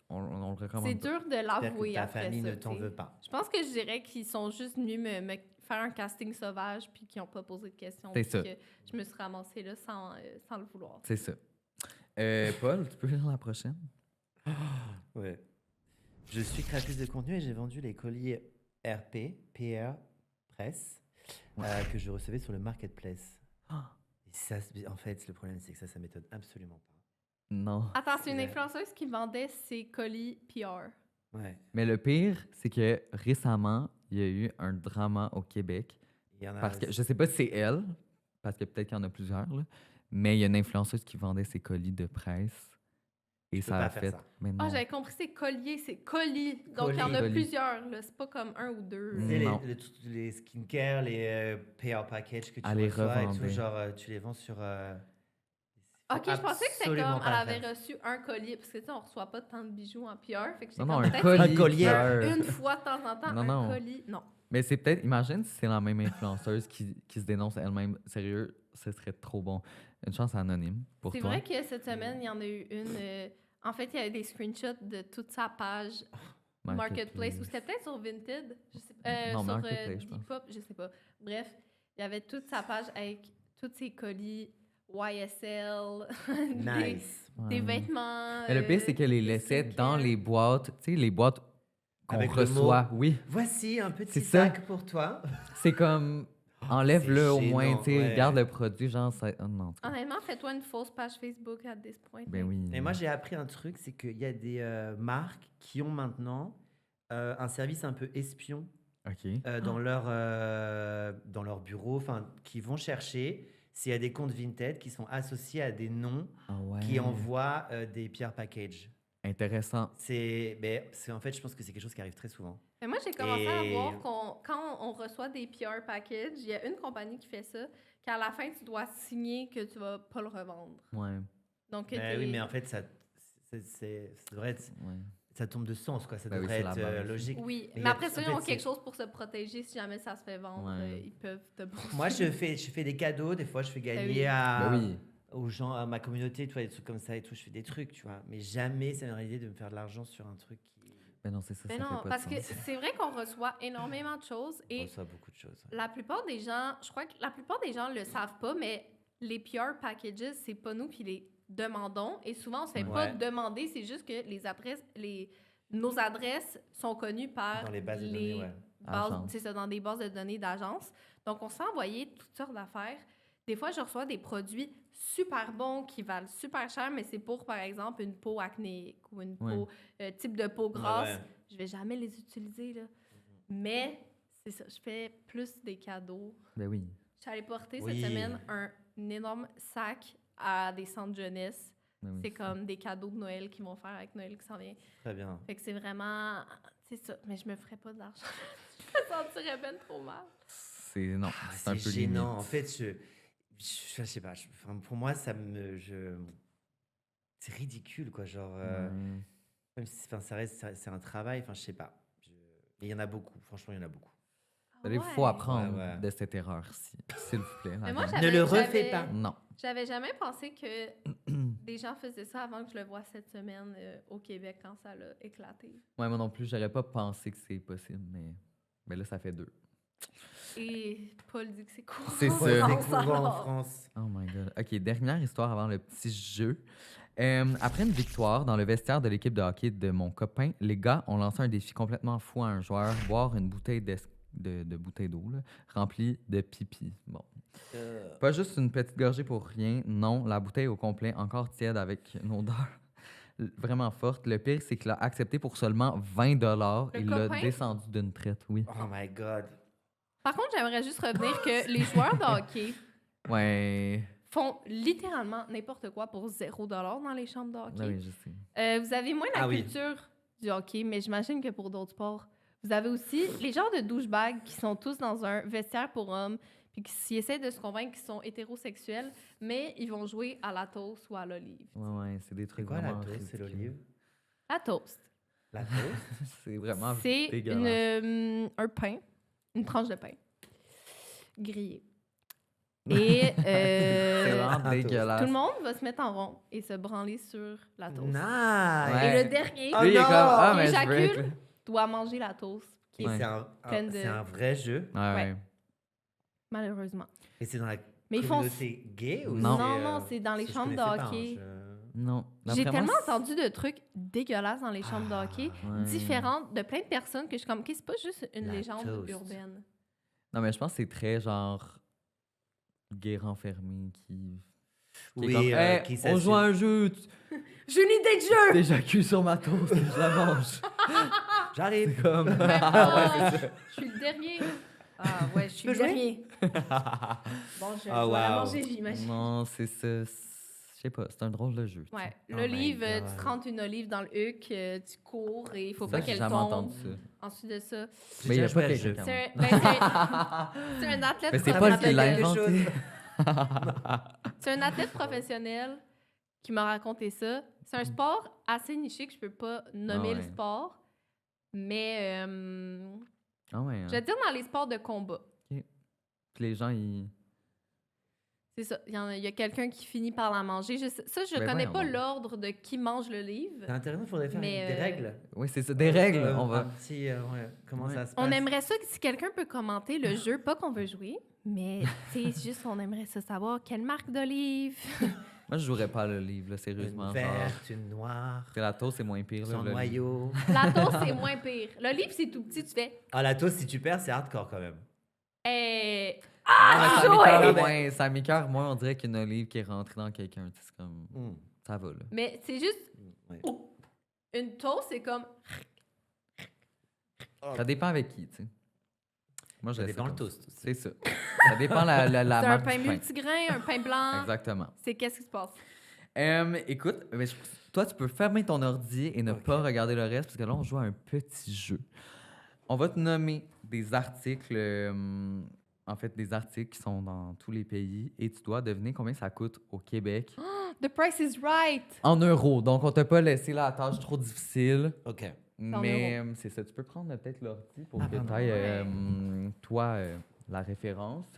on le recommande. C'est dur de j'espère l'avouer que ta après famille ça, ne t'en tu sais. veut pas. Je pense que je dirais qu'ils sont juste venus me faire un casting sauvage puis qu'ils n'ont pas posé de questions. C'est puis ça. que je me suis ramassée là sans le vouloir. C'est ça. Paul, tu peux lire la prochaine? Ouais. Je suis créatrice de contenu et j'ai vendu les colis RP, PR, Presse, que je recevais sur le marketplace. Ah. Et ça, en fait, le problème, c'est que ça m'étonne absolument pas. Non. Attends, c'est une Ouais. influenceuse qui vendait ses colis PR. Ouais. Mais le pire, c'est que récemment, il y a eu un drama au Québec. Il y en a. Parce que je sais pas si c'est elle, parce que peut-être qu'il y en a plusieurs, là, mais il y a une influenceuse qui vendait ses colis de presse. Et Je peux ça pas a faire fait. ça. Mais non. Ah, j'avais compris, c'est collier, c'est colis. Donc, il y en a Colis. plusieurs, là. C'est pas comme un ou deux. Tu sais, Non. les skincare, les PR package que tu Elle les reçois et tout, revendait. genre, tu les vends sur. Ok, je pensais que c'était absolument comme pas elle avait faire. reçu un collier, parce que tu sais, on reçoit pas tant de bijoux en PR. Fait que j'étais Non, non, comme, un peut-être collier. Un collier. fleur. une fois de temps en temps, Non, un non. colis. Non. Mais c'est peut-être, imagine si c'est la même influenceuse qui se dénonce elle-même. Sérieux, ce serait trop bon. Une chance anonyme pour C'est toi. vrai que cette semaine, il y en a eu une. En fait, il y avait des screenshots de toute sa page Marketplace, ou c'était peut-être sur Vinted, je sais, Non, sur Marketplace, je pense. Depop, je sais pas. Bref, il y avait toute sa page avec tous ses colis, YSL, Nice. des Ouais. vêtements. Mais le pire, c'est qu'elle les des laissait skincare. dans les boîtes, tu sais, les boîtes qu'on Avec le reçoit. mot. Oui, Voici un petit C'est ça. sac pour toi. c'est comme, enlève-le au gênant, moins, tu sais, ouais. garde le produit, genre, ça... oh non, en tout cas. Honnêtement, fais-toi une fausse page Facebook à this point. Ben oui. Et moi, j'ai appris un truc, c'est qu'il y a des marques qui ont maintenant un service un peu espion OK. dans leur bureau, enfin, qui vont chercher s'il y a des comptes Vinted qui sont associés à des noms Ah ouais. qui envoient des PR packages. Intéressant. C'est en fait, je pense que c'est quelque chose qui arrive très souvent. Mais moi, j'ai commencé à Et- voir quand on reçoit des PR packages, il y a une compagnie qui fait ça, qu'à la fin, tu dois signer que tu vas pas le revendre. Ouais. Donc, que Ben t'es- oui, mais en fait, ça devrait être, Ouais. ça tombe de sens, quoi. Ça Ben oui, devrait c'est la être base. logique. Oui, Mais mais après ça, en ils ont fait, quelque c'est- chose pour se protéger si jamais ça se fait vendre. Ouais. Ils peuvent te brosser. Moi, je fais des cadeaux. Des fois, je fais gagner oui. à, Ben oui. aux gens, à ma communauté, tu vois, des trucs comme ça et tout. Je fais des trucs, tu vois. Mais jamais ça m'aurait l'idée de me faire de l'argent sur un truc qui. Ben non, c'est ça, Mais ça non, fait pas parce de que sens. c'est vrai qu'on reçoit énormément de choses On et reçoit beaucoup de choses. Ouais. la plupart des gens, je crois que la plupart des gens le savent pas, mais les PR packages, c'est pas nous qui les demandons. Et souvent, on se fait Ouais. pas Ouais. demander, c'est juste que nos adresses sont connues par Dans les bases de données, ouais. Agence. c'est ça, dans des bases de données d'agence. Donc, on se fait envoyer toutes sortes d'affaires. Des fois, je reçois des produits super bons qui valent super cher, mais c'est pour, par exemple, une peau acnéique ou une Ouais. peau, type de peau Ouais, grasse. ouais. Je vais jamais les utiliser, là. Mais c'est ça, je fais plus des cadeaux. Ben oui. Je suis allée porter Oui. cette semaine un énorme sac à des centres jeunesse. Ben oui, C'est comme des cadeaux de Noël qu'ils vont faire avec Noël qui s'en vient. Très bien. Fait que c'est vraiment... C'est ça, mais je me ferais pas de l'argent. je me sentirais ben trop mal. Non, Ah, c'est un peu gênant. limite. En fait, je sais pas. Enfin, pour moi, c'est ridicule, quoi. Genre, Ouais. même si, enfin, c'est un travail. Enfin, je sais pas. Mais il y en a beaucoup. Franchement, il y en a beaucoup. Il faut Ouais. apprendre Ouais, ouais. de cette erreur-ci, s'il vous plaît. Mais moi, madame. Ne le refais pas. Non. J'avais jamais pensé que des gens faisaient ça avant que je le voie cette semaine au Québec quand ça l'a éclaté. Ouais, moi non plus, j'aurais pas pensé que c'est possible, mais là, ça fait 2. Et Paul dit que c'est cool. C'est ça. C'est France, courant en alors. France. Oh my God. OK, dernière histoire avant le petit jeu. Après une victoire dans le vestiaire de l'équipe de hockey de mon copain, les gars ont lancé un défi complètement fou à un joueur, boire une bouteille de bouteille d'eau là, remplie de pipi. Bon. Pas juste une petite gorgée pour rien, non, la bouteille au complet, encore tiède avec une odeur vraiment forte. Le pire, c'est qu'il a accepté pour seulement 20 $. Le Il l'a copain? descendu d'une traite, oui. Oh my God. Par contre, j'aimerais juste revenir que les joueurs de hockey Ouais. font littéralement n'importe quoi pour 0 $ dans les chambres de hockey. Ah oui, je sais. Vous avez moins la Ah oui. culture du hockey, mais j'imagine que pour d'autres sports, vous avez aussi les genres de douchebags qui sont tous dans un vestiaire pour hommes puis qui essaient de se convaincre qu'ils sont hétérosexuels, mais ils vont jouer à la toast ou à l'olive. Ouais, c'est des C'est trucs quoi la vraiment toast? C'est ridicules. l'olive? La toast, La toast? C'est vraiment c'est dégueulasse. un pain, une tranche de pain grillé. Et C'est vraiment Un toast. dégueulasse. tout le monde va se mettre en rond et se branler sur la toast. Nice! Ouais. Et le dernier Oh Lui, il est non! comme, ah, qui mais je veux éjacule être- doit manger la toast, qui Et est Ouais. pleine de- c'est un vrai jeu. Ouais, Ouais. ouais. malheureusement. Et c'est dans la Mais ils font communauté gay ou Non. Non, c'est dans les parce que je chambres de connaissais pas, hein, hockey. Non. J'ai D'après moi, tellement c'est- entendu de trucs dégueulasses dans les chambres de hockey, Ouais. différentes, de plein de personnes que je suis comme, OK, c'est pas juste une La légende toast. urbaine. Non, mais je pense que c'est très genre gay renfermé qui est Oui, comme, hey, qui on s'assume. joue à un jeu, tu J'ai une idée de jeu! t'éjacules sur ma toast et je la mange. J'arrive. C'est comme. Ah, je suis le dernier. Ah ouais, je suis peux le jouer? dernier. Bon, je Ah, dois la wow. manger, j'imagine. Non, c'est ça. Je sais pas, c'est un drôle de jeu. tu sais. Ouais, Oh l'olive, my tu God. te rentres une olive dans le huc, tu cours et il faut Ça, pas j'ai qu'elle jamais tombe. entendu ça. Ensuite de ça, J'ai Mais il y a déjà pas joué à ce quelqu'un jeu. qui c'est c'est un athlète Mais c'est Ça pas me lui qui l'a rappelle quelque inventé. C'est un athlète professionnel qui m'a raconté ça. C'est un sport assez niché que je peux pas nommer Ah le ouais. sport, mais Ah ouais. hein. je vais dire dans les sports de combat. Puis les gens, ils. C'est ça. Il y a quelqu'un qui finit par la manger. Je Ben connais voyons pas donc. l'ordre de qui mange le livre. C'est intéressant, il faudrait faire Mais, des règles. Oui, c'est ça. Des règles. On Un va. petit, ouais, comment Ouais. ça se passe? On aimerait ça que si quelqu'un peut commenter le jeu, pas qu'on veut jouer, mais c'est juste on aimerait ça savoir quelle marque d'olive. Moi, je jouerais pas à le livre, là, sérieusement. Une genre. verte, une noire, Parce que la toast, c'est moins pire. Là, sans le noyau. La toast, c'est moins pire. L'olive, c'est tout petit, tu fais. Ah, la toast, si tu perds, c'est hardcore quand même. Eh, Ah, mais ça jouer! m'écoeure moins. Ça m'écoeure moins, on dirait qu'une olive qui est rentrée dans quelqu'un. Tu sais, c'est comme. Mm. Ça va, là. Mais c'est juste. Ouais. Une toast, c'est comme. Ça dépend avec qui, tu sais. Moi, Ça je dépend le comme toast aussi. C'est ça. Ça dépend la C'est un marque pain du pain. multigrain, un pain blanc. Exactement. C'est qu'est-ce qui se passe? Écoute, toi, tu peux fermer ton ordi et ne Ok. pas regarder le reste parce que là, on joue à un petit jeu. On va te nommer des articles, en fait, des articles qui sont dans tous les pays et tu dois deviner combien ça coûte au Québec The price is right! en euros. Donc, on t'a pas laissé la tâche trop difficile. Ok. Mais c'est ça, tu peux prendre peut-être l'ordi pour Ah, que pardon. tu ailles, Ouais. toi, la référence.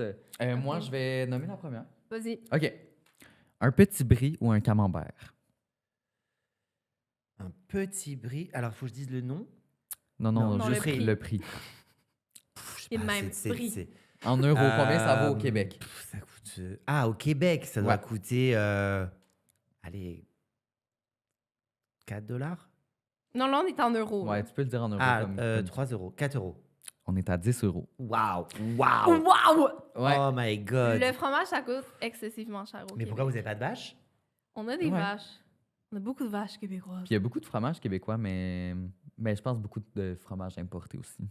Moi, je vais nommer la première. Vas-y. OK. Un petit brie ou un camembert? Un petit brie. Alors, faut que je dise le nom. Non, non, Non, le juste prix. le prix. Je sais Et pas, même prix. En euros, combien ça vaut au Euh, Québec? Ça coûte. Ah, au Québec, ça doit Ouais. coûter. Allez. 4 dollars. Non, là, on est en euros. Ouais, là. tu peux le dire en euros. Ah, comme 3 euros. 4 euros. On est à 10 euros. Waouh! Waouh! Wow! Ouais. Oh my god! Le fromage, ça coûte excessivement cher au Mais Québec. pourquoi vous n'avez pas de vache? On a des Ouais. vaches. On a beaucoup de vaches québécoises. Puis il y a beaucoup de fromages québécois, mais je pense beaucoup de fromages importés aussi.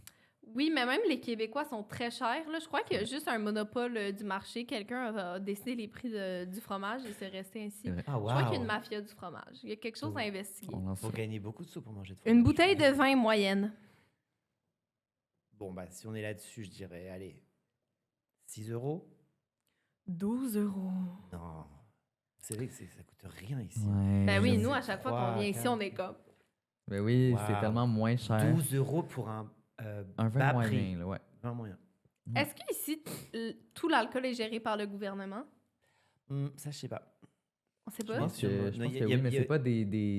Oui, mais même les Québécois sont très chers. Là. Je crois qu'il y a juste un monopole du marché. Quelqu'un a décidé les prix du fromage et c'est resté ainsi. C'est vrai. Ah, Je crois qu'il y a une waouh! mafia du fromage. Il y a quelque chose à investiguer. On lance Faut ça. gagner beaucoup de sous pour manger de fromage. Une bouteille de vin moyenne. Bon, bah, si on est là-dessus, je dirais, allez, 6 euros? 12 euros. Non. C'est vrai que ça coûte rien ici. Ouais. Ben oui, je nous, sais à chaque fois pas, qu'on vient ici, quand on est comme. Ben oui, c'est Wow. tellement moins cher. 12 euros pour un Un vin bas moyen, prix. là, ouais. Vin moyen. Est-ce qu'ici, tout l'alcool est géré par le gouvernement? Ça, je sais pas. On sait Je pas. pense que, Non, je il pense y que a- oui, mais il y a- c'est pas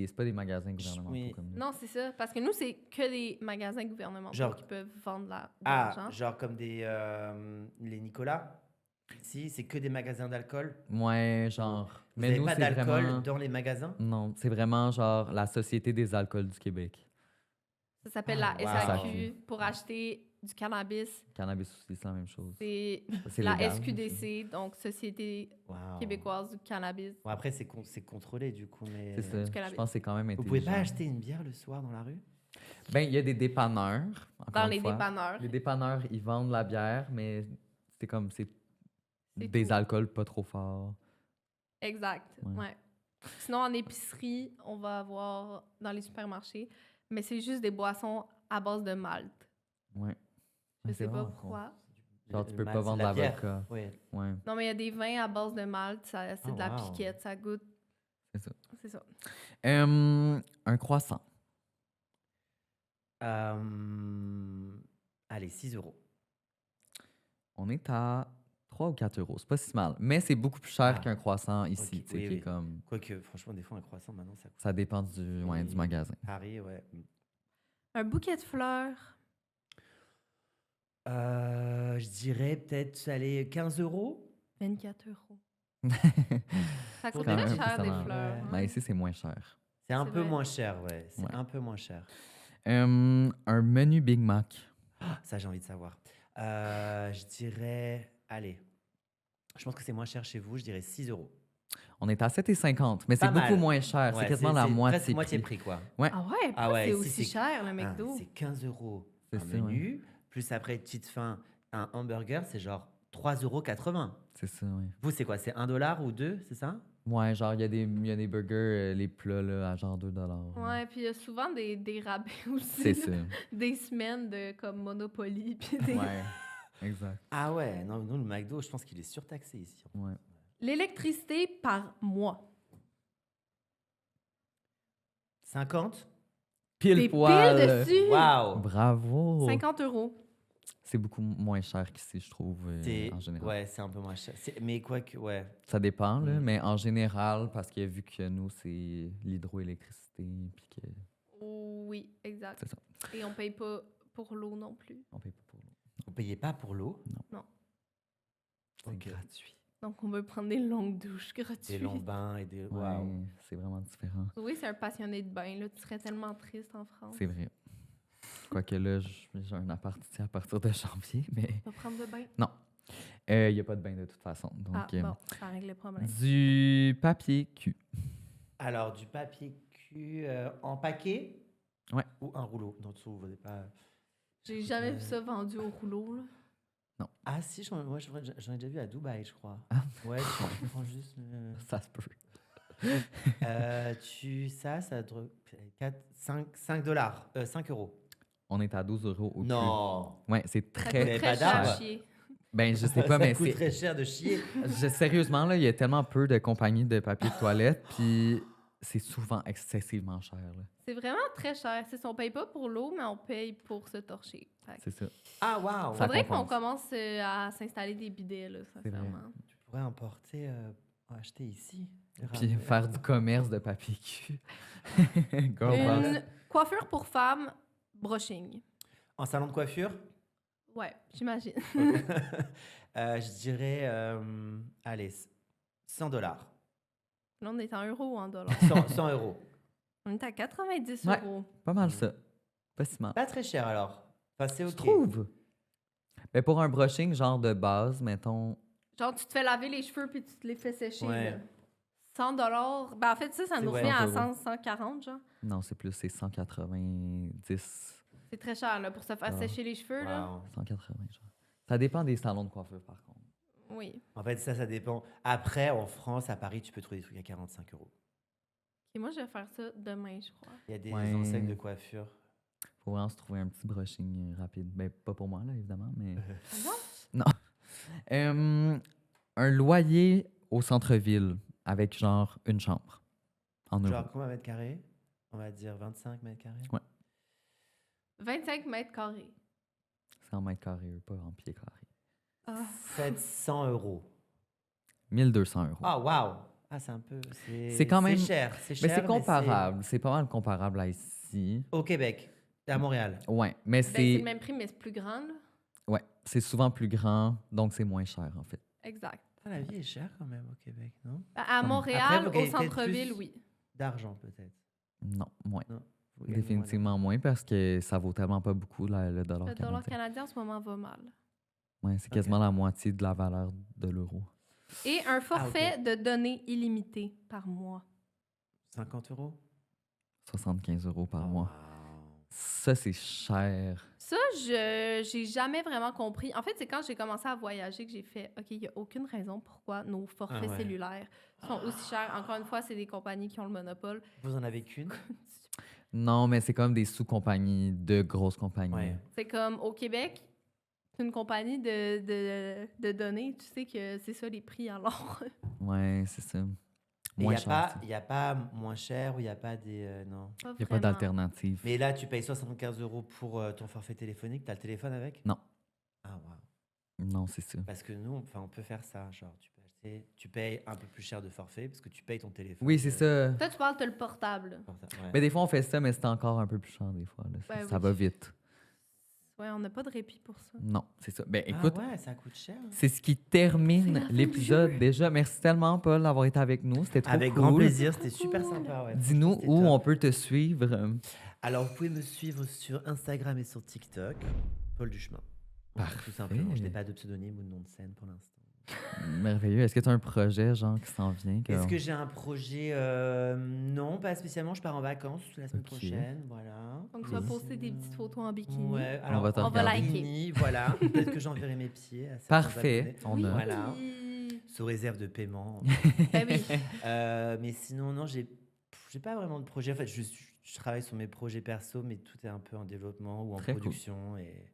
c'est pas des magasins gouvernementaux Oui. comme nous. Non, c'est ça. Parce que nous, c'est que des magasins gouvernementaux Genre- qui peuvent vendre de Ah, l'argent. genre comme les Nicolas? Si, c'est que des magasins d'alcool. Ouais, genre. Vous Mais n'avez nous, pas c'est d'alcool vraiment. dans les magasins? Non, c'est vraiment genre la Société des alcools du Québec. Ça s'appelle Ah, la wow. SAQ. Pour acheter du cannabis, Cannabis aussi, c'est la même chose. c'est C'est la légal. SQDC, donc Société Wow. québécoise du cannabis. Bon, après, c'est contrôlé du coup, mais. C'est ça. cannabis. Je pense que c'est quand même Vous pouvez pas intelligent. acheter une bière le soir dans la rue? Ben, il y a des dépanneurs. encore Dans une les fois. dépanneurs. Les dépanneurs, ils vendent la bière, mais c'est comme C'est des tout. alcools pas trop forts. Exact. Ouais. Ouais. Sinon, en épicerie, on va avoir dans les supermarchés, mais c'est juste des boissons à base de malt. Ouais. Je Ouais, sais c'est pas vraiment con. pourquoi. Genre, tu Le peux malt, pas c'est vendre de la bière. l'avocat. Ouais. Ouais, Non, mais il y a des vins à base de malt, c'est Oh, de la wow. piquette, ça goûte. c'est ça. C'est ça. Un croissant. Allez, 6 euros. On est à 3 ou 4 euros. C'est pas si mal. Mais c'est beaucoup plus cher Ah. qu'un croissant ici. Ok, tu sais, oui, qui est oui. comme... Quoique, franchement, des fois, un croissant, maintenant, ça coûte. Ça dépend du Oui. magasin. Paris, ouais. Un bouquet de fleurs. Je dirais peut-être, allez, 15 euros. 24 euros. Ça coûte Quand très même, cher des impressionnant. fleurs. Ouais. hein. Mais ici, c'est moins cher. C'est un C'est peu vrai. moins cher, ouais. C'est Ouais. un peu moins cher. Un menu Big Mac. Ah, ça, j'ai envie de savoir. Je dirais, allez, je pense que c'est moins cher chez vous. Je dirais 6 euros. On est à 7,50, mais c'est Pas beaucoup mal. moins cher. Ouais, c'est quasiment la presque moitié moitié prix. prix, quoi. Ouais. Ah ouais, Ah pourquoi ouais, c'est ici, aussi c'est- cher, le Ah, McDo? c'est 15 euros C'est un ça, ouais. menu, plus après, petite fin, un hamburger, c'est genre 3,80 €. C'est ça, oui. Vous, c'est quoi? C'est 1 dollar ou 2, c'est ça? Ouais, genre, il y a des burgers, les plats, là, à genre 2 Ouais, puis il y a souvent des rabais aussi. C'est là. ça. Des semaines de comme Monopoly. Puis des... Ouais, exact. Ah ouais, non, nous, le McDo, je pense qu'il est surtaxé ici. Ouais. L'électricité par mois. 50? Pile Des poil! piles dessus! Waouh! Bravo! 50 euros. C'est beaucoup moins cher qu'ici, je trouve, en général. Ouais, c'est un peu moins cher. Mais quoi que, ouais. Ça dépend, là, Mm. mais en général, parce que vu que nous, c'est l'hydroélectricité, puis que Oui, exact. c'est ça, Et on paye pas pour l'eau non plus. on paye pas pour l'eau. Vous payez pas pour l'eau? C'est Ok. gratuit. Donc on peut prendre des longues douches gratuites. Des longs bains et des. Ouais, Waouh! c'est vraiment différent. Oui, c'est un passionné de bain. Là. Tu serais tellement triste en France. C'est vrai. Quoique là, j'ai un appart ici à partir de janvier, mais Pas prendre de bain. il n'y a pas de bain de toute façon. Donc, Ah, bon, ça règle le problème. du papier cul. Alors, du papier cul en paquet? Ouais. Ou un rouleau? En dessous, vous n'avez pas. J'ai jamais vu ça vendu au rouleau. Là. Ah si, j'en ai déjà vu à Dubaï, je crois. Ah. Ouais, tu prends juste le... Ça se peut. Ça doit... 5 dollars, 5 euros. On est à 12 euros au Non! cul. Ouais, c'est Ça très. coûte avez très pas cher d'arbre? à chier. Ben, je sais pas, Ça mais coûte c'est. très cher de chier. Sérieusement, là, il y a tellement peu de compagnies de papier de toilette, puis c'est souvent excessivement cher. Là. C'est vraiment très cher. C'est ça, on paye pas pour l'eau, mais on paye pour se torcher. Fait que C'est ça. Ah, waouh! Ça faudrait qu'on compense. commence à s'installer des bidets, là, vrai. sincèrement. Tu pourrais importer, acheter ici. Puis faire du commerce de papier cul. Girl boss. Une coiffure pour femmes, Brushing. En salon de coiffure? Ouais, j'imagine. Je dirais, allez, $100. Là, on est en euros ou en dollars? 100 euros. On est à 90 Ouais. euros. Pas mal ça. Pas si mal. Pas très cher alors. Enfin, c'est Je ok. trouve. Ben, pour un brushing genre de base, mettons... Genre, tu te fais laver les cheveux puis tu te les fais sécher. Ouais. Là. 100 $. Ben, en fait, ça C'est nous ouais, revient à 100 140, genre. Non, c'est plus, c'est 190. C'est très cher, là, pour se faire Ah. sécher les cheveux, là. Wow. 180, genre. Ça dépend des salons de coiffure, par contre. Oui. En fait, ça dépend. Après, en France, à Paris, tu peux trouver des trucs à 45 euros. Et moi, je vais faire ça demain, je crois. Il y a des Ouais. enseignes de coiffure. Faut vraiment se trouver un petit brushing rapide. Ben, pas pour moi, là, évidemment, mais... Bon. Un loyer au centre-ville avec, genre, une chambre. En euros. Genre, combien de mètres carrés? On va dire 25 mètres carrés. Ouais. 25 mètres carrés. C'est en mètres carrés, pas en pieds carrés. Ah. 700 euros. 1200 euros. Ah, waouh! Ah, c'est un peu. C'est quand même- C'est cher. C'est cher. Mais c'est comparable. C'est pas mal comparable à ici. Au Québec, à Montréal. Ouais, mais Ben, c'est le c'est... même prix, mais c'est plus grand, là. Ouais, c'est souvent plus grand, donc c'est moins cher, en fait. Exact. Ah, la vie est chère quand même au Québec, non? À Après, Montréal, vous au gagnez peut-être centre-ville, plus. oui. D'argent, peut-être. Non, moins. Vous gagnez moins Définitivement moins parce que ça vaut tellement pas beaucoup le dollar Le dollar canadien. canadien, en ce moment, va mal. Ouais, c'est quasiment la moitié de la valeur de l'euro. Et un forfait ok. de données illimitées par mois. 50 euros? 75 euros par Oh, mois. wow. Ça, c'est cher. Ça, j'ai jamais vraiment compris. En fait, c'est quand j'ai commencé à voyager que j'ai fait OK, il n'y a aucune raison pourquoi nos forfaits Ah ouais. cellulaires sont aussi chers. Encore une fois, c'est des compagnies qui ont le monopole. Vous en avez qu'une? Non, mais c'est comme des sous-compagnies de grosses compagnies. Ouais. C'est comme au Québec, c'est une compagnie de données. Tu sais que c'est ça les prix alors. Ouais, c'est ça. Il Moins n'y a, cher. pas- y a pas moins cher ou il n'y a pas des. Non. Il n'y a pas d'alternative. Mais là, tu payes 75 euros pour ton forfait téléphonique. Tu as le téléphone avec? Non. Ah, waouh. Non, c'est ça. Parce que nous, on peut faire ça. Genre, tu payes un peu plus cher de forfait parce que tu payes ton téléphone. Oui, c'est ça. Toi, tu parles de le portable. Ouais. Mais des fois, on fait ça, mais c'est encore un peu plus cher des fois. Là. Ben Ça oui. va vite. Ouais, on n'a pas de répit pour ça. Non, c'est ça. Ben Ah écoute, ouais, ça coûte cher. c'est ce qui C'est termine la fin du l'épisode jeu. déjà. Merci tellement, Paul, d'avoir été avec nous. C'était trop Avec cool. grand plaisir, c'était super Cool. sympa. Ouais. Dis-nous Franchement, où c'était on top. peut te suivre. Alors, vous pouvez me suivre sur Instagram et sur TikTok, Paul Duchemin. Voilà, Parfait. tout simplement. Je n'ai pas de pseudonyme ou de nom de scène pour l'instant. Merveilleux. Est-ce que tu as un projet, genre, qui s'en vient? Est-ce que j'ai un projet Non, pas spécialement. Je pars en vacances la semaine Ok. prochaine. Voilà. Donc, tu vas Et poster des sinon- petites photos en bikini. Ouais, On alors va te en regarder. bikini, voilà. Peut-être que j'enverrai mes pieds à certains Parfait. abonnés. On Oui. a. Voilà. Sous réserve de paiement. Ben oui. Mais sinon, non, j'ai pas vraiment de projet. En fait, je travaille sur mes projets perso, mais tout est un peu en développement ou en Très cool. production. Et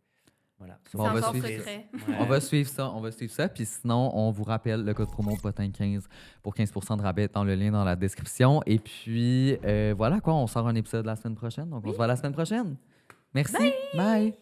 voilà. Bon, on va encore suivre. secret. Ouais. On va suivre ça. Puis sinon, on vous rappelle le code promo POTIN15 pour 15% de rabais dans le lien dans la description. Et puis, voilà quoi, on sort un épisode la semaine prochaine. Donc, on se voit la semaine prochaine. Merci. Bye.